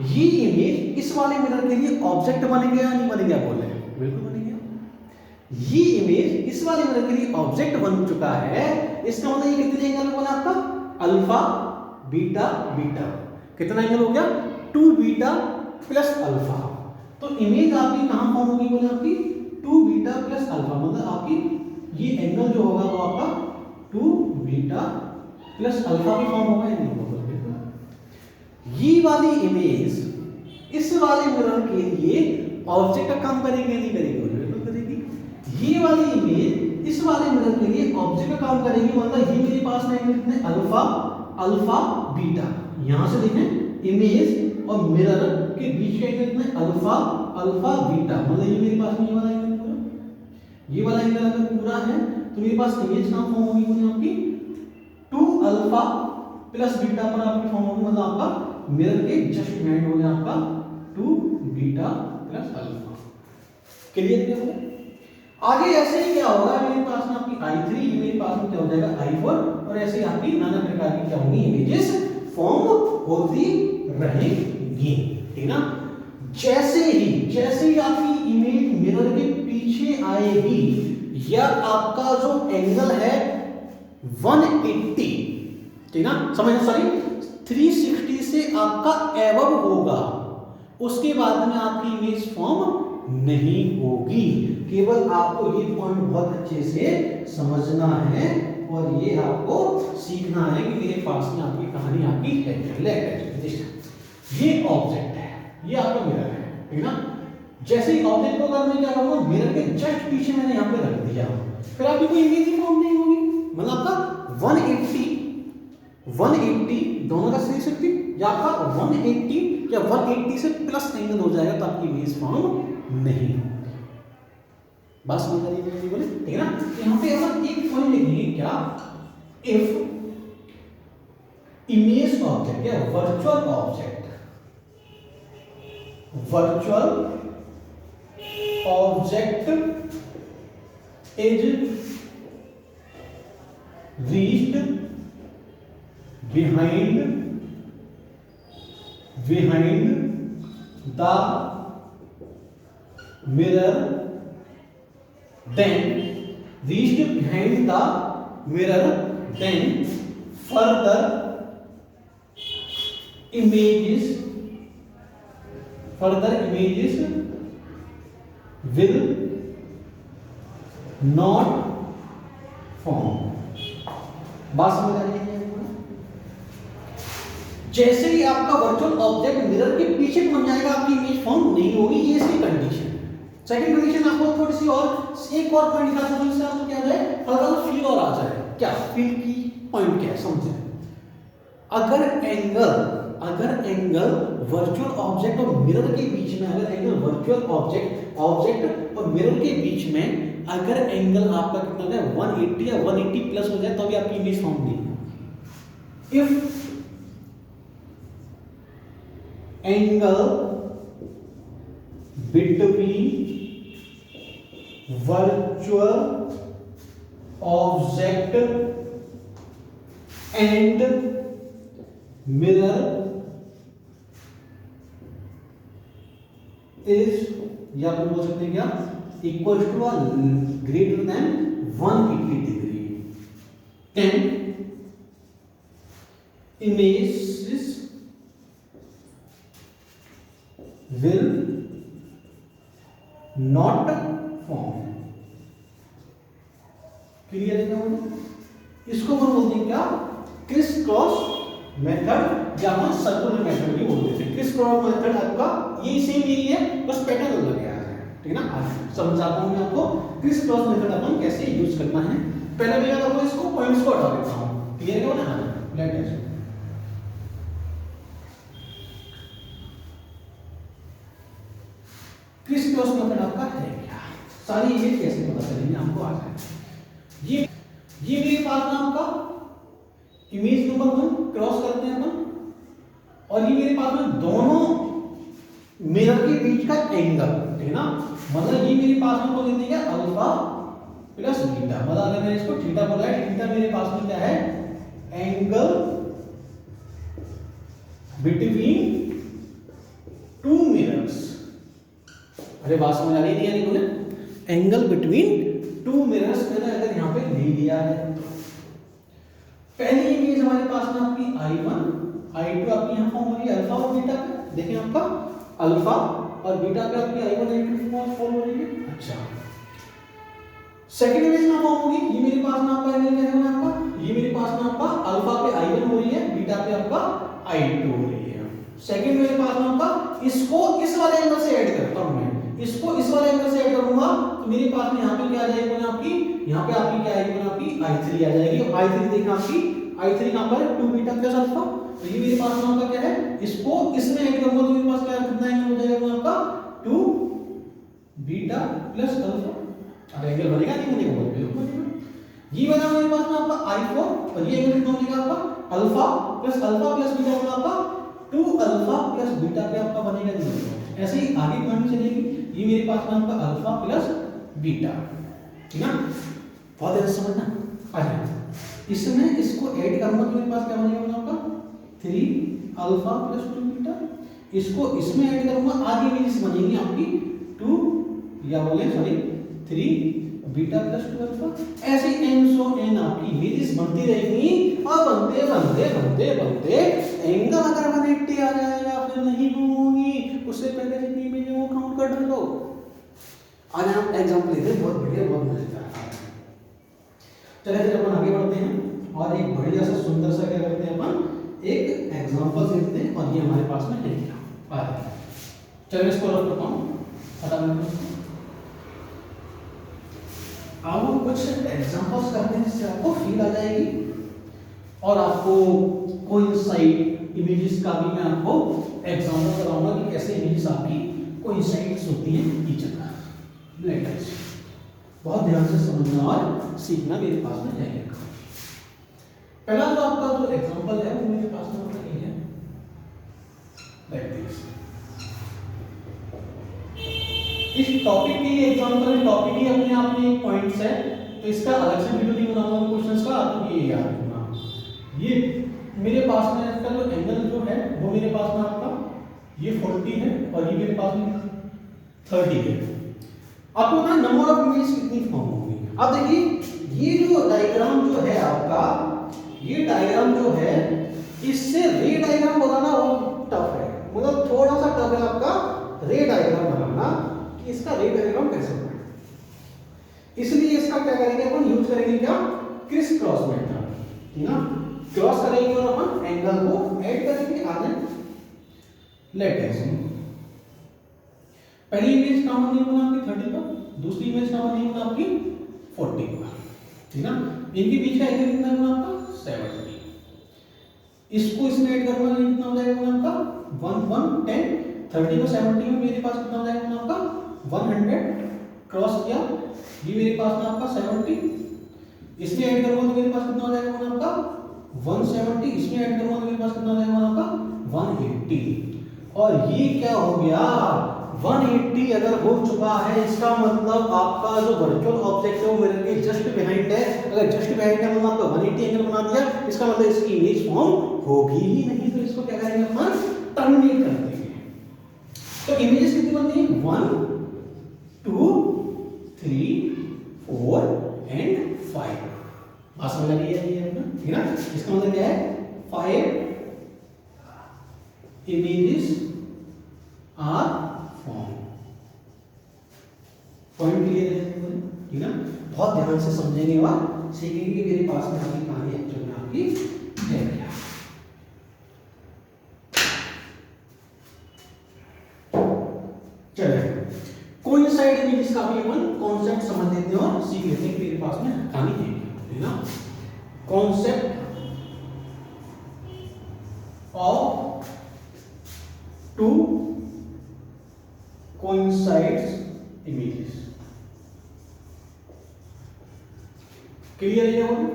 ये इमेज इस वाले मिरर के लिए ऑब्जेक्ट बनेगा या नहीं बनेगा बोले, बिल्कुल बनेगा। ये इमेज इस वाले मिरर के लिए ऑब्जेक्ट बन चुका है, इसका मतलब ये कितने एंगल में बना आपका अल्फा बीटा बीटा, कितना एंगल हो गया 2 बीटा प्लस अल्फा। तो इमेज आपकी कहां फॉर्म होगी बोले आपकी 2 बीटा प्लस अल्फा, मतलब आपकी ये एंगल जो होगा वो आपका 2 बीटा प्लस अल्फा भी फॉर्म होगा या नहीं होगा, बिल्कुल। ये वाली इमेज इस वाले मिरर के लिए ऑब्जेक्ट का काम करेगी या नहीं करेगी, बिल्कुल करेगी। ये वाली इमेज इस वाले मिरर के लिए ऑब्जेक्ट का काम करेगी, मतलब ये मेरे पास में एंगल कितने अल्फा अल्फा बीटा, यहां से देखें इमेज और मिरर के बीच का एंगल कितने अल्फा अल्फा बीटा, मतलब ये मेरे पास में ये वाला एंगल पूरा, ये वाला एंगल अगर पूरा है तो मेरे पास इमेज कहां फॉर्म होगी बोले आपकी 2 अल्फा प्लस बीटा पर आपकी फॉर्म होगी, मतलब आपका मिरर के जस्ट बिहाइंड हो गया आपका 2 बीटा प्लस अल्फा। क्लियर क्या होगा? आगे ऐसे ही क्या होगा, मेरे पास में आपकी I3, ये मेरे पास में क्या हो जाएगा I4, और ऐसे ही आपकी नाना प्रकार की क्या होंगी इमेजेस फॉर्म होती रहेंगी, ठीक ना। जैसे ही आपकी इमेज मिरर के पीछे आएगी या आपका जो एंगल है 180, ठीक ना, समझ सॉरी 360 से आपका एबव होगा, उसके बाद में आपकी इमेज फॉर्म नहीं होगी। केवल आपको ये पॉइंट बहुत अच्छे से समझना है और ये आपको सीखना है कि मेरे पास में आपकी कहानी आपकी है। ये ऑब्जेक्ट है, ये आपका मिरर है, ठीक ना। जैसे ही ऑब्जेक्ट को अगर मैं क्या करूंगा मिरर के जस्ट पीछे मैंने यहाँ पे रख दिया, फिर आपकी कोई इमेज ही फॉर्म नहीं होगी, मतलब आपका 180 दोनों का 360 या आपका 180 या 180 से प्लस एंगल हो जाएगा तो आपकी इमेज फॉर्म नहीं होगी। बस समझ आ रही है बोले, ठीक है ना। यहाँ पे हम एक पॉइंट लिखेंगे क्या, इफ इमेज ऑब्जेक्ट या virtual object is reached behind the mirror, then further images will not form। बात समझ आ रही है? जैसे ही आपका वर्चुअल ऑब्जेक्ट मिरर के पीछे पहुंच जाएगा आपकी इमेज फॉर्म नहीं होगी, ये इसकी कंडीशन। सेकंड कंडीशन आपको थोड़ी सी और एक और पॉइंट दिखाता हूं, इससे आपको क्या आ जाए हल्का सा फील और आ जाए। क्या फील की पॉइंट क्या है समझे। अगर एंगल वर्चुअल ऑब्जेक्ट और मिरर के बीच में, अगर एंगल वर्चुअल ऑब्जेक्ट और मिरर के बीच में अगर एंगल आपका कितना है 180 या 180 प्लस हो जाए तो भी आपकी इमेज फॉर्म नहीं होगी। If angle between virtual object and mirror is, या आप बोल सकते हैं क्या, इक्वल टू और greater than 180 degree, then images will not form। Clear है क्या? इसको हम बोलते हैं क्या, क्रिस क्रॉस मेथड या हम सर्कुलर मेथड भी बोलते हैं। क्रिस क्रॉस मेथड आपका ये सेम यही है, बस पैटर्न अलग है, ठीक है ना। समझाता हूं मैं आपको क्रिस क्रॉस मेथड अपन कैसे यूज करना है। पहले मैं क्या करूंगा, इसको पॉइंट्स को हटा देता हूं, क्लियर है ना। Let us criss cross method आपका है क्या, सारी इमेज कैसे पता चलेंगे आपको आ जाए। ये मेरे पास में आपका इमेज नंबर 1 क्रॉस करते हैं अपन, और ये मेरे पास में दोनों मिरर के बीच का एंगल है ना, मतलब ये मेरे पास में बोल देंगे अल्फा प्लस बीटा, मतलब अगर मैंने इसको थीटा बोला है, थीटा मेरे पास में क्या है, एंगल बिटवीन टू मिरर्स। अरे बात समझ आ रही है नहीं बोले, एंगल बिटवीन टू मिरर्स मैंने अगर यहां पे ले लिया है। पहली इमेज हमारे पास में आपकी I1 I2 आपकी यहां फॉर्म हो रही है अल्फा और बीटा पे, देखिए आपका अल्फा और बीटा पे आपकी I1 I2 फॉर्म हो रही है। अच्छा, सेकंड इमेज कहां फॉर्म होगी, ये मेरे पास में आपका एंगल क्या है आपका, ये मेरे पास में आपका अल्फा पे I1 हो रही है, बीटा पे आपका I2 हो रही है। सेकंड मेरे पास में आपका, इसको इस वाले एंगल से ऐड करता हूं मैं, इसको इस वाले एंगल से ऐड करूंगा तो मेरे पास में यहां पे क्या आ जाएगी आपकी, यहां पे आपकी क्या आएगी आपकी I3 आ जाएगी। I3 देखना आपकी I3 कहां पर है, 2 बीटा प्लस अल्फा, तो ये मेरे पास में आपका क्या है, इसको इसमें ऐड करूंगा तो मेरे पास क्या कितना एंगल हो जाएगा आपका 2 बीटा प्लस अल्फा। अब एंगल बनेगा नहीं बनेगा, बिल्कुल बनेगा। ये बना मेरे पास में आपका I4 और ये एंगल कितना बनेगा आपका अल्फा प्लस बीटा होगा आपका 2 अल्फा प्लस बीटा पे आपका बनेगा नहीं बनेगा। ऐसे ही आगे बढ़नी चलेगी, ये मेरे पास में आपका अल्फा प्लस बीटा, ठीक है, बहुत ध्यान से समझना। आ जाए इसमें इसको ऐड करूंगा तो मेरे पास क्या बनेगा आपका 3 अल्फा प्लस 2 बीटा, इसको इसमें ऐड करूंगा आगे इमेजेस बनेंगी आपकी 2 या बोले सॉरी 3 बीटा प्लस 2 अल्फा। ऐसे एन सो एन आपकी इमेजेस बनती रहेंगी, और बनते बनते बनते बनते एंगल अगर 180 आ जाएगा फिर नहीं घूमोगी, उससे पहले जितनी इमेज वो काउंट कर लो। आज हम एग्जांपल लेते हैं, बहुत बढ़िया बहुत मजेदार। चलिए फिर अपन आगे बढ़ते हैं और एक बढ़िया सा सुंदर सा क्या करते हैं अपन एक एग्जांपल लेते हैं, और ये हमारे पास में है क्या। चलिए इसको रख लेता हूं, अब हम कुछ एग्जांपल्स करते हैं जिससे आपको फील आ जाएगी, और आपको कोइंसाइड इमेजेस का भी मैं आपको एग्जांपल कराऊंगा कि कैसे इमेजेस आपकी कोइंसाइड्स होती हैं ईच अदर। लेट्स बहुत ध्यान से समझना और सीखना मेरे पास में रहेगा। पहला जो आपका जो एग्जांपल है वो मेरे पास में होता है लाइक दिस। इस टॉपिक की एग्जांपल है, टॉपिक ही अपने आप में एक पॉइंट्स है, तो इसका अलग से वीडियो नहीं बनाऊंगा क्वेश्चंस का, आपको ये याद रखना। ये मेरे पास में इसका जो एंगल जो है वो मेरे पास में आपका ये 40 है और ये मेरे पास में 30 है। आपको ना नंबर ऑफ इमेज कितनी फॉर्म होगी। अब देखिए ये जो डायग्राम जो है आपका, ये डायग्राम जो है इससे रे डायग्राम बनाना बहुत टफ है, मतलब थोड़ा सा टफ है आपका रे डायग्राम बनाना, कि इसका रे डायग्राम कैसे बनाए। इसलिए इसका क्या करेंगे अपन, यूज करेंगे क्या, क्रिस क्रॉस मेथड, ठीक है, क्रॉस करेंगे और अपन एंगल को ऐड करेंगे आगे। लेट्स पहली इमेज कहां बनी होगी आपकी 30 पर, दूसरी इमेज कहां बनी होगी आपकी 40 पर, ठीक है। इनके बीच का एंगल कितना होगा आपका 70। इसको इसमें ऐड करूंगा तो कितना हो जाएगा आपका 110। 30 को 70 में मेरे पास कितना हो जाएगा आपका 100 क्रॉस किया, ये मेरे पास में आपका 70, इसमें ऐड करूंगा तो मेरे पास कितना हो जाएगा आपका 170, इसमें ऐड करूंगा तो मेरे पास कितना हो जाएगा आपका 180। और ये क्या हो गया 180 अगर हो चुका है, इसका मतलब आपका जो वर्चुअल ऑब्जेक्ट है वो मिरर के जस्ट बिहाइंड है। अगर जस्ट बिहाइंड है मतलब आपका 180 एंगल बना दिया, इसका मतलब इसकी इमेज फॉर्म होगी ही नहीं, तो इसको क्या करेंगे अपन टर्मिनेट कर देंगे। तो इमेजेस कितनी बनती है 1 2 3 4 एंड 5। बात समझ आ रही है ये अपना, ठीक है ना। इसका मतलब क्या है 5 images are form. Point clear है, ठीक है। बहुत ध्यान से समझेंगे और सीखेंगे कि मेरे पास में आपकी कहानी एक्चुअल में आपकी है क्या। चलिए कोइंसाइड इमेजेस का भी अपन कॉन्सेप्ट समझ लेते हैं और सीख लेते हैं कि मेरे पास में कहानी है क्या, है ना। Concept of two coincides images। Clear है ये बोलो?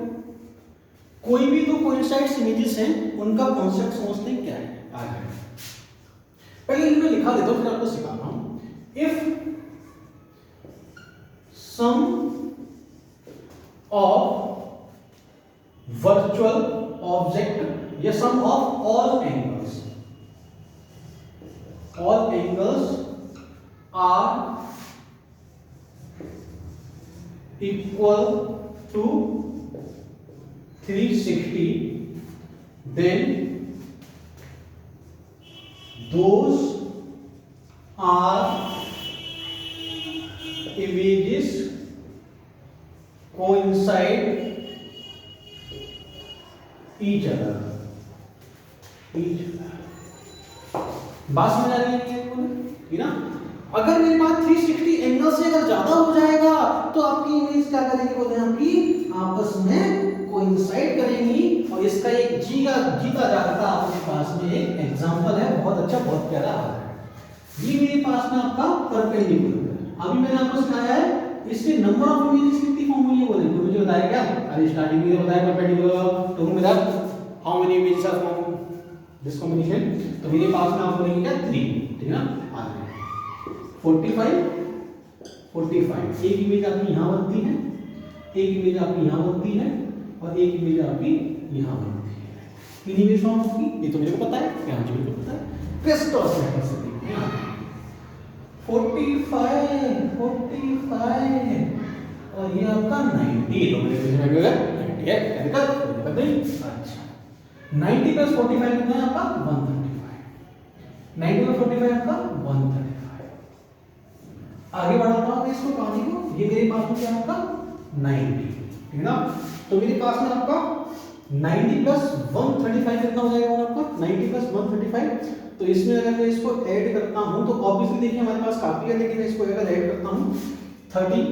कोई भी दो कोइंसाइड्स इमेजेस हैं उनका कॉन्सेप्ट समझते हैं क्या है आगे। पहले मैं लिखा देता हूं फिर आपको सिखाता हूं। If sum of virtual object या sum of all angles are equal to 360, then those are images coincide each other. बात समझ आ रही है ठीक ना? अगर मेरे पास 360 एंगल से अगर ज्यादा हो जाएगा तो आपकी इमेज क्या करेगी बोलते हैं, आपकी आपस में कोइंसाइड करेंगी। और इसका एक जीता जागता आपके पास में एक एग्जांपल है, बहुत अच्छा बहुत प्यारा है। ये मेरे पास में आपका परपेंडिकुलर है। अभी मैंने आपको सिखाया है इससे नंबर ऑफ इमेजेस कितनी फॉर्म हुई है बोले तो मुझे बताया क्या? अरे स्टार्टिंग में बताया परपेंडिकुलर तो मेरा how many images are form this combination. तो मेरे पास में आपको मिलेगा 3, ठीक है ना? आ गया 45 एक इमेज आपकी यहाँ बनती है, एक इमेज आपकी यहाँ बनती है और एक इमेज आपकी यहाँ बनती है। तीन इमेज फॉर्म होगी, ये तो मेरे को पता है, यहाँ मुझे को पता है। क्रिस क्रॉस मेथड से देखते हैं 45 और ये आपका 90 तो मेरे को मिलेगा 90 है क्या दिक्कत नहीं? अच्छा 90 प्लस 45 कितना है आपका 135। 90 प्लस 45 आपका 135। आगे बढ़ाता हूं इसको कहानी को। ये मेरे पास में क्या है आपका 90, ठीक है ना? तो मेरे पास में आपका 90 प्लस 135 कितना हो जाएगा आपका 90 प्लस 135। तो इसमें अगर मैं इसको ऐड करता हूं तो ऑब्वियसली देखिए हमारे पास काफी है, लेकिन मैं इसको अगर ऐड करता हूं 30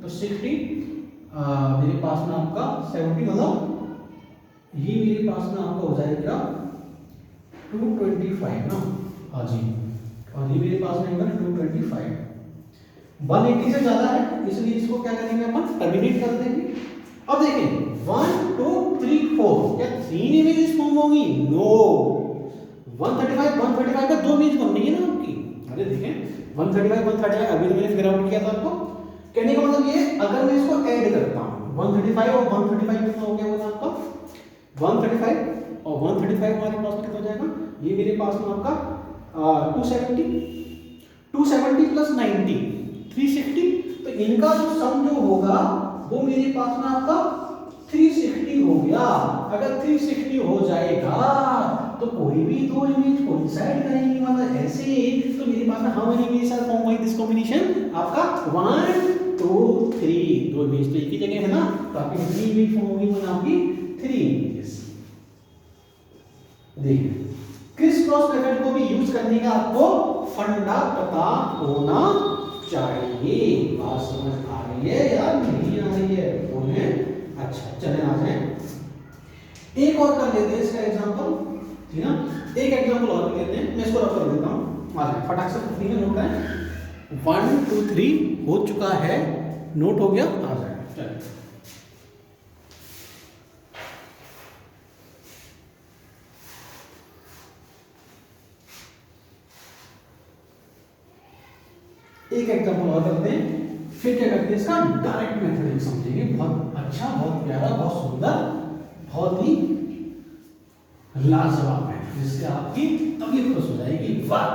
तो 60 मेरे पास में आपका 70 मतलब ये मेरे पास में आपका हो जाएगा 225 ना। हाँ जी, और ये मेरे पास में आएगा 225। 180 से ज्यादा है इसलिए इसको क्या करेंगे अपन टर्मिनेट कर देंगे। अब देखें 1 2 3 4 क्या 3 इमेजेस फॉर्म होंगी? नो 135 का 2 इमेज बन रही है ना आपकी। अरे देखें 135 अभी तो मैंने फिगर आउट किया था आपको। कहने का मतलब ये अगर मैं इसको ऐड करता हूं 135 और 135 कितना हो गया बोला आपका 135 और 135 हमारे पास कितना हो जाएगा? ये मेरे पास में आपका 270 प्लस 90 360। तो इनका जो सम जो होगा वो मेरे पास में आपका 360 हो गया। अगर 360 हो जाएगा तो कोई भी दो इमेज कोइंसाइड करेंगी, मतलब ऐसे। तो मेरे पास में how many images are form by this combination? आपका 1 2 3 दो इमेज तो एक ही जगह है ना, तो आपकी कितनी इमेज फॉर्म होगी? मतलब आपकी 3 इमेजेस। देखिए क्रिस क्रॉस मेथड को भी यूज करने का आपको फंडा पता होना चाहिए। बात समझ आ रही है या नहीं आ रही है? बोले अच्छा चले आ जाए एक और कर लेते हैं इसका एग्जांपल, ठीक है ना? एक एग्जांपल और कर लेते हैं, मैं इसको रफ कर देता हूं। आ जाए फटाक से 50 में नोट करें। 1 2 3 हो चुका है, नोट हो गया। आ जाए चलिए एक एग्जांपल और करते हैं, फिर क्या करते हैं इसका डायरेक्ट मेथड समझेंगे। बहुत अच्छा, बहुत प्यारा, बहुत सुंदर, बहुत ही लाजवाब है, जिससे आपकी तबीयत खुश हो जाएगी। वाह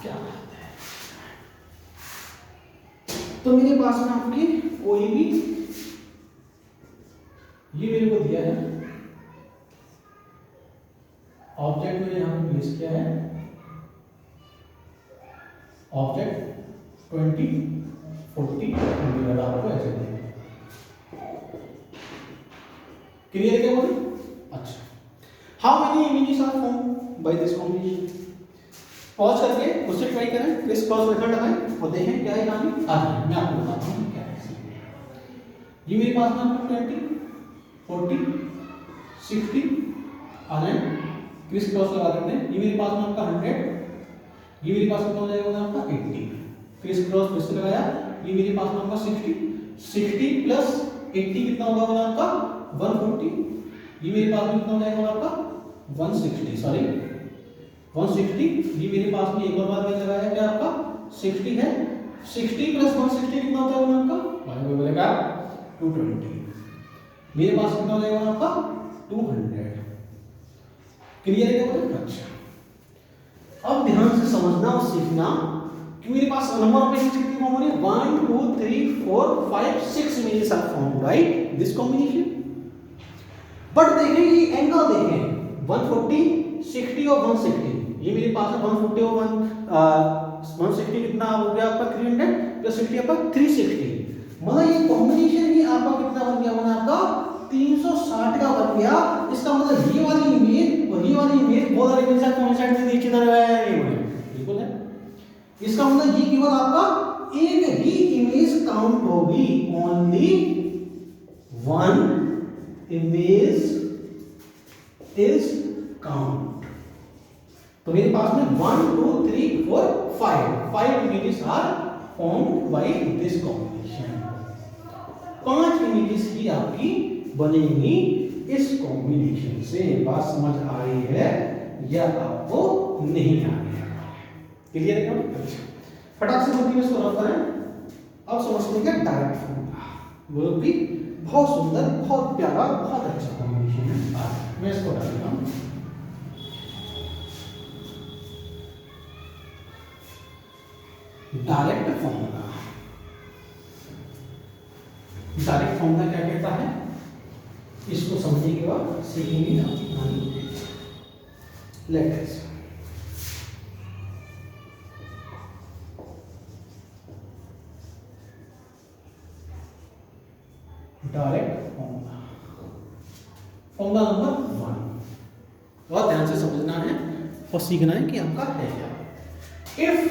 क्या बात है। तो मेरे पास में आपकी कोई भी ये मेरे को दिया है ऑब्जेक्ट, मैंने यहां पे प्लेस किया है ऑब्जेक्ट 20 40 आपको ऐसे देंगे। क्लियर क्या बोले? अच्छा how many images are form by this combination? Pause करके उससे ट्राई करें, क्रिस क्रॉस मेथड लगाएं और देखें क्या है कहानी। आगे मैं आपको बताता हूं क्या है। ये मेरे पास में आपको 20 40 60 आ जाए, क्रिस क्रॉस लगा देते हैं। ये मेरे पास में आपका 100, ये मेरे पास कितना हो जाएगा आपका 80। क्रिस क्रॉस फिर से लगाया, ये मेरे पास में आपका 60 प्लस 80 कितना होगा बोला आपका 140, ये मेरे पास में कितना हो जाएगा आपका 160, सॉरी 160, ये मेरे पास में एक और बार मैंने लगाया क्या आपका 60 है, 60 प्लस 160 कितना होता है आपका कोई बोलेगा 220, मेरे पास कितना हो जाएगा आपका 200। क्लियर है क्या बोले? अच्छा अब ध्यान से समझना और सीखना कि मेरे पास नंबर ऑफ इमेजेस कितनी फॉर्म हो रही है 1 2 3 4 5 6 images are form by this combination. But देखें ये एंगल देखें 140 60 और 160, ये मेरे पास है 140 और 160 कितना हो गया आपका 300 प्लस 60 आपका 360, मतलब ये कॉम्बिनेशन ही आपका कितना बन गया बना आपका 360 का बन गया। इसका मतलब ये वाली इमेज और ये वाली इमेज बहुत सारे इमेज कोइंसाइड में नीचे तरफ है ये बोले बिल्कुल है। इसका मतलब ये केवल आपका एक ही इमेज काउंट होगी, only one image is count. तो मेरे पास में 1 2 3 4 5 images are formed by this combination. 5 images ही आपकी बनेगी इस कॉम्बिनेशन से। बात समझ आ रही है या आपको नहीं आ रही है? क्लियर है क्या? फटाक से बोलती है इसको रफ करें। अब समझते हैं डायरेक्ट फॉर्मूला, वो भी बहुत सुंदर बहुत प्यारा बहुत अच्छा कॉम्बिनेशन है। मैं इसको डालता हूं डायरेक्ट फॉर्मूला। डायरेक्ट फॉर्मूला क्या कहता है इसको समझने के बाद सीखेंगे ना। Let us direct formula, formula number 1 बहुत ध्यान से समझना है और सीखना है कि आपका है क्या। If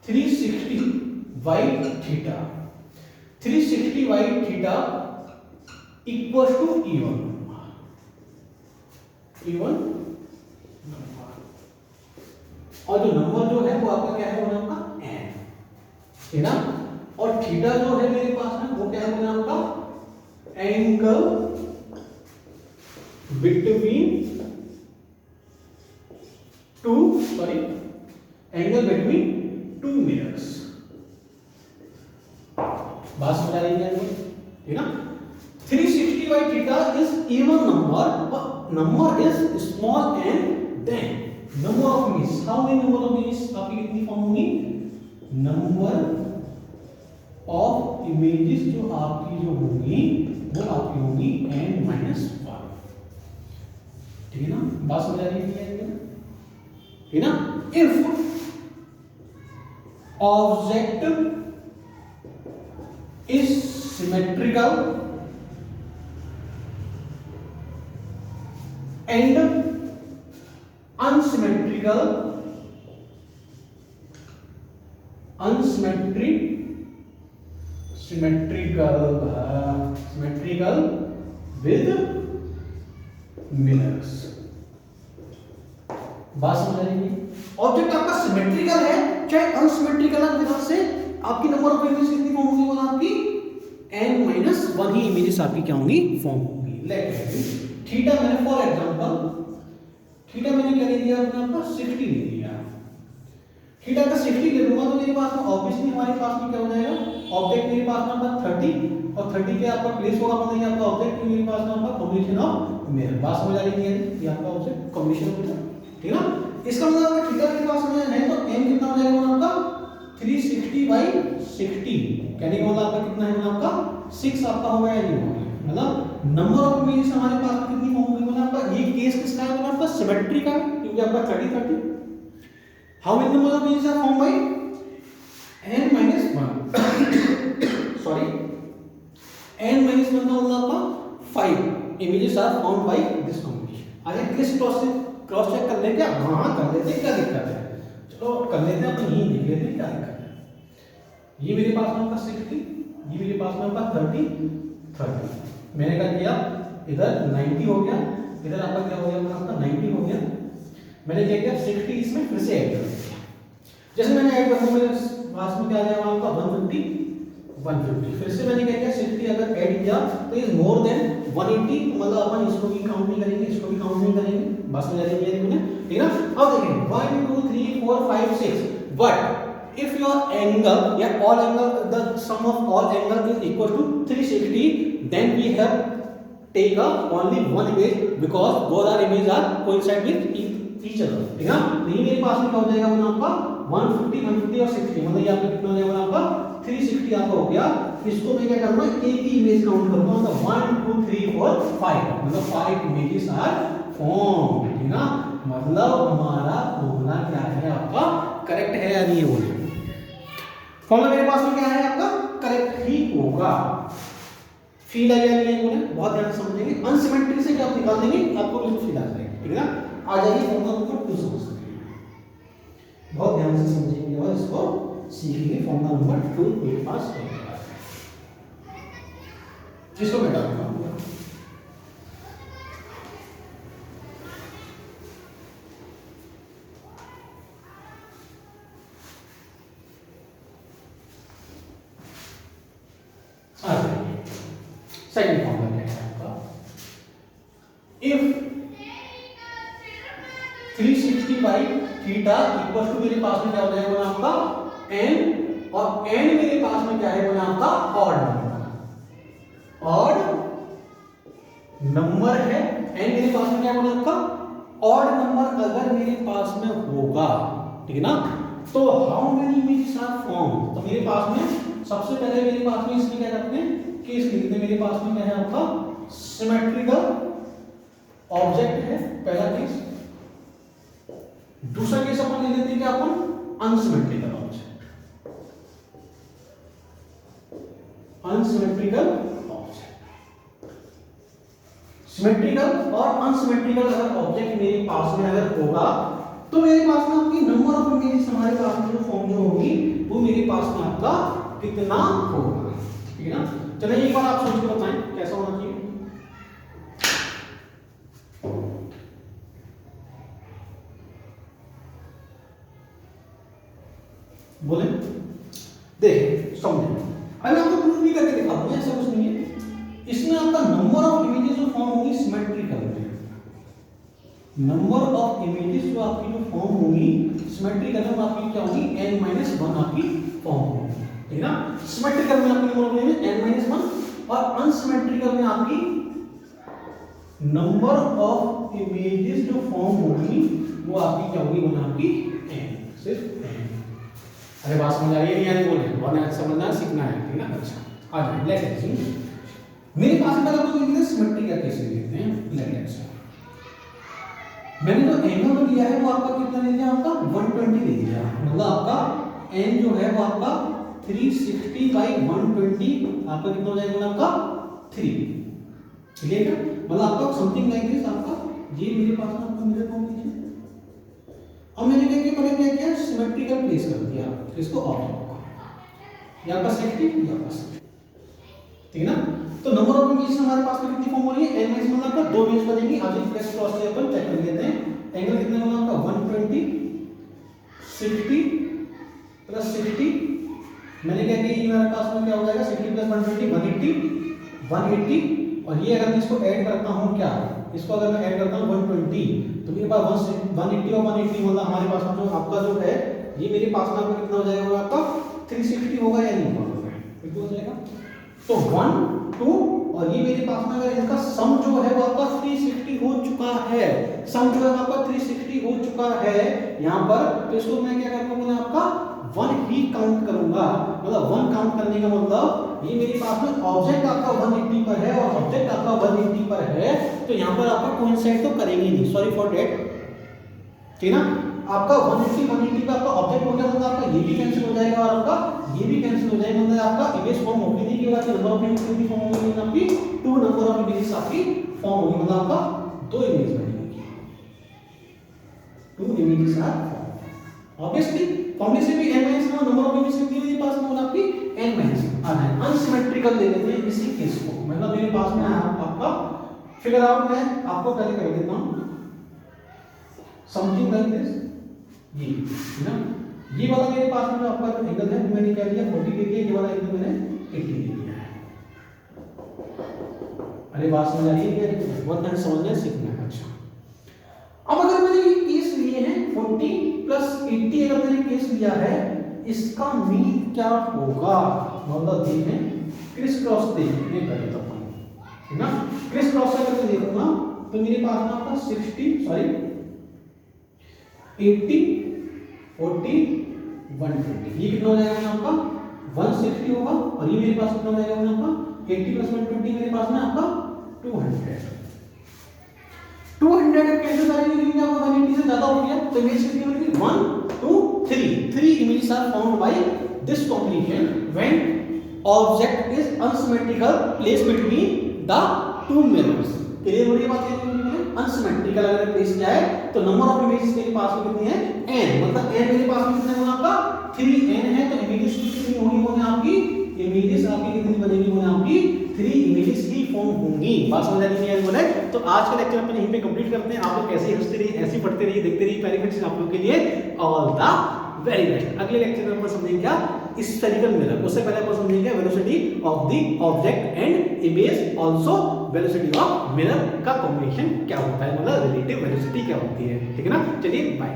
360 y theta 360 y theta equal to even number, और जो नंबर जो है वो आपका क्या है वो आपका n है ना, और थीटा जो है मेरे पास में वो क्या है वो आपका एंगल बिटवीन टू मिरर्स। बात समझ आ रही है ठीक ना। 360 by theta is even number, but number is small and then number of images. How many number of images आपकी कितनी फॉर्म होगी? नंबर ऑफ इमेजेस जो आपकी जो होंगी वो आपकी होगी n-1, ठीक है ना। बात समझ आ रही है ठीक ना। If object is symmetrical and unsymmetrical with mirrors। बात समझ रही है। ऑब्जेक्ट आपका सिमेट्रिकल है चाहे अनसिमेट्रिकल है, मिरर से आपकी नंबर ऑफ इमेजेस कितनी फॉर्म होंगी? वो आपकी n-1 ही इमेजेस आपकी क्या होंगी? फॉर्म होंगी। लेट थीटा मैंने फॉर एग्जांपल थीटा मैंने क्या ले लिया अपने आपका 60 ले लिया। थीटा का 60 ले लूंगा तो मेरे पास में ऑब्वियसली हमारे पास में क्या हो जाएगा? ऑब्जेक्ट मेरे पास में आपका 30 और 30 पे आपका प्लेस होगा मतलब ये आपका ऑब्जेक्ट मेरे पास में आपका कॉम्बिनेशन ऑफ मिरर। बात समझ आ रही है ये आपका ऑब्जेक्ट कॉम्बिनेशन होगा ठीक ना। इसका मतलब अगर थीटा मेरे पास में है तो n कितना हो जाएगा आपका 360 by 60, कहने का मतलब आपका कितना है आपका 6 आपका होगा या नहीं होगा, मतलब नंबर ऑफ इमेजेस हमारे पास में कितनी फॉर्म होगी मतलब आपका ये केस किसका है आपका सिमेट्री का, क्योंकि आपका 30 how many number of images are form by n-1 sorry n-1 का मतलब आपका 5 images are form by this combination. आगे किस क्रॉस चेक कर लें क्या? हाँ कर लेते हैं, क्या दिक्कत है, चलो कर लेते हैं, अपन यही देख लेते हैं क्या दिक्कत है। ये मेरे पास में आपका 60, ये मेरे पास में आपका 30, मैंने क्या किया इधर 90 हो गया, इधर आपका क्या हो गया आपका 90 हो गया। मैंने क्या किया 60 इसमें फिर से ऐड कर दिया। जैसे मैंने ऐड कर दिया, मेरे पास में क्या आ जाएगा आपका 150 150। फिर से मैंने क्या किया 60 अगर ऐड किया तो इज मोर देन 180, मतलब अपन इसको भी काउंट नहीं करेंगे, इसको भी काउंट नहीं करेंगे, बस में जाएंगे ये देखो, ठीक है ना। अब देखें 1 2 3 4 5 6, बट इफ योर एंगल या all angle, the sum of all angle is equal to 360, then we have take only one image because both are image are coincide with each other, ठीक है ना। तो ये मेरे पास में क्या हो जाएगा वो आपका 150 150 और 60, मतलब ये आपका कितना हो जाएगा आपका 360 आपका हो गया। इसको मैं क्या करूंगा, एक ही इमेज काउंट करूंगा, मतलब 1 2 3 4 5, मतलब 5 इमेजेस आर फॉर्म, ठीक है ना। मतलब हमारा फॉर्मूला क्या है आपका, करेक्ट है या नहीं है बोलिए। फॉर्मूला मेरे पास में क्या है आपका, करेक्ट ही होगा। फील आ गया नहीं बोले, बहुत ध्यान से समझेंगे। अनसिमेट्री से क्या आप निकाल देंगे, आपको बिल्कुल फील आ जाएगा, ठीक है ना। आ जाइए फॉर्मूला नंबर 2 समझते हैं, बहुत ध्यान से समझेंगे और इसको सीखेंगे। फॉर्मूला नंबर 2 मेरे पास है, जिसको मैं डालूंगा सेकंड फॉर्मूला क्या है आपका, if 360 by theta equal to मेरे पास में क्या हो जाएगा आपका n, और n मेरे पास में क्या है बोला आपका ऑड नंबर, ऑड नंबर है। n मेरे पास में क्या बोला आपका ऑड नंबर अगर मेरे पास में होगा, ठीक है ना, तो how many images are form. तो मेरे पास में सबसे पहले मेरे पास में इसमें क्या करते हैं, केस लिखते हैं। मेरे पास में क्या है आपका सिमेट्रिकल ऑब्जेक्ट है, पहला केस। दूसरा केस अपन ले लेते हैं क्या, अपन unsymmetrical object, unsymmetrical object. Symmetrical और अनसिमेट्रिकल अगर ऑब्जेक्ट मेरे पास में अगर होगा, तो मेरे पास में आपकी नंबर ऑफ इमेजेस हमारे पास में जो फॉर्म जो होगी वो मेरे पास में आपका कितना होगा, ठीक है ना। चलिए एक बार आप सोच के बताएं कैसा होना चाहिए। बोले देखिए समझे, अभी आपको प्रूफ भी करके दिखा दूंगा, ऐसा कुछ नहीं है। इसमें आपका नंबर ऑफ इमेजेस जो फॉर्म होंगी सिमेट्रिकल में, नंबर ऑफ इमेजेस जो आपकी जो फॉर्म होंगी सिमेट्रिकल में आपकी क्या होगी n-1 आपकी फॉर्म होगी, ठीक है ना। सिमेट्रिकल में आपकी नंबर ऑफ इमेजेस n-1, और अनसिमेट्रिकल में आपकी नंबर ऑफ इमेजेस जो फॉर्म होगी वो आपकी क्या होगी, वो आपकी n, सिर्फ n। अरे बात समझ आ रही है नहीं आ रही बोले, बहुत समझना सीखना है, ठीक है ना। अच्छा आ जाए लेट्स सी, मेरे पास में अगर तो लिखते हैं सिमेट्रिकल कैसे लिखते हैं, लेट्स सी मैंने जो एंगल जो लिया है वो आपका कितना ले लिया, आपका 120 ले लिया, मतलब आपका n जो है वो आपका 360 बाई 120 आपका कितना हो जाएगा आपका 3, ठीक है क्या, मतलब आपका समथिंग लाइक दिस आपका ये मेरे पास में आपका मिरर फॉर्म लीजिए। अब मैंने क्या किया, मैंने क्या किया सिमेट्रिकल प्लेस कर दिया इसको ऑब्जेक्ट यहाँ का 60 यहाँ का 60, ठीक है ना। तो नंबर ऑफ इमेजेस हमारे पास में कितनी फॉर्म हो रही है, n इमेज मतलब आपका 2 इमेज बनेगी। आज एक फ्रेश क्रॉस से अपन चेक कर लेते हैं, एंगल कितने बना आपका 120 60 प्लस 60, मैंने क्या किया, ये मेरे पास में क्या हो जाएगा 60 प्लस 120 180, और ये अगर मैं इसको ऐड करता हूं क्या, इसको अगर मैं ऐड करता हूं 120 तो मेरे पास 180 और 180 मतलब हमारे पास में जो आपका जो है ये मेरे पास में आपका कितना हो जाएगा, आपका 360 होगा या नहीं होगा, कितना हो जाएगा। तो 1 2 और ये मेरे पास में अगर इनका सम जो है वो आपका 360 हो चुका है, सम जो है आपका 360 हो चुका है यहाँ पर, तो इसको मैं क्या करूंगा, आपका 1 ही काउंट करूंगा, मतलब 1 काउंट करने का मतलब ये मेरे पास में ऑब्जेक्ट आपका 180 पर है और ऑब्जेक्ट आपका 180 पर है, तो यहाँ पर आपका कोइंसाइड तो करेंगे नहीं, सॉरी फॉर डेट, ठीक है ना। आपका 180 पे आपका ऑब्जेक्ट हो गया, मतलब आपका ये भी कैंसिल हो जाएगा और आपका ये भी कैंसिल हो जाएगा, मतलब आपका इमेज फॉर्म होगी नहीं, के बाद नंबर ऑफ इमेज कितनी फॉर्म होगी आपकी 2 नंबर ऑफ इमेजेस आपकी फॉर्म होगी, मतलब आपका 2 इमेज बनेगी, 2 इमेजेस आर फॉर्म। ऑब्वियसली फॉर्मूले से भी n minus number of images कितनी मेरे पास में आपकी n माइनस आना है। अनसिमेट्रिकल ले लेते हैं इसी केस को, मतलब मेरे पास में आपका फिगर आउट है, आपको पहले कर देता हूं समथिंग लाइक दिस, ये है ना, ये वाला मेरे पास में जो आपका एंगल है मैंने क्या लिया 40 ले लिया, ये वाला एंगल मैंने 80 ले लिया है। अरे बात समझ आ रही है क्या? वन टाइम समझना सीखना है। अच्छा अब अगर मैंने ये केस लिए हैं 40 प्लस 80 अगर मैंने केस लिया है, इसका मीन क्या होगा? मतलब देखें क्रिस क्रॉस देखिए पहले तो अपन, है ना। क्रिस क्रॉस का करके देखूंगा तो मेरे पास में आपका 80 40 120, ये कितना हो जाएगा आपका 160 होगा, और ये मेरे पास कितना हो जाएगा आपका 80 प्लस 120 मेरे पास में आपका 200 कैसे करेंगे? आपका 180 से ज्यादा हो गया तो इमेज कितनी होगी 1 2 3 images are found by this combination when object is unsymmetrical place between the two mirrors. Clear हो रही है बात? अनसिमेट्रिकल अगर प्लेस किया है तो नंबर ऑफ इमेजेस मेरे पास में कितनी है n, मतलब n मेरे पास में कितना है आपका 3n है, तो इमेजेस कितनी होंगी आपकी? इमेजेस आपकी कितनी बनेगी आपकी 3 इमेजेस ही फॉर्म होंगी। बात समझ आ रही है बोले? तो आज का लेक्चर अपन यहीं पे कंप्लीट करते हैं। आप लोग ऐसे ही हंसते रहिए, ऐसे ही पढ़ते रहिए, देखते रहिए प्यारी क्वेश्चन आप लोगों के लिए। All the very best. अगले लेक्चर में अपन समझेंगे क्या स्फेरिकल मिरर, उससे पहले अपन समझेंगे velocity of the object and image, also velocity of mirror का कॉम्बिनेशन क्या होता है, मतलब रिलेटिव वेलोसिटी क्या होती है। ठीक है ना, चलिए बाय।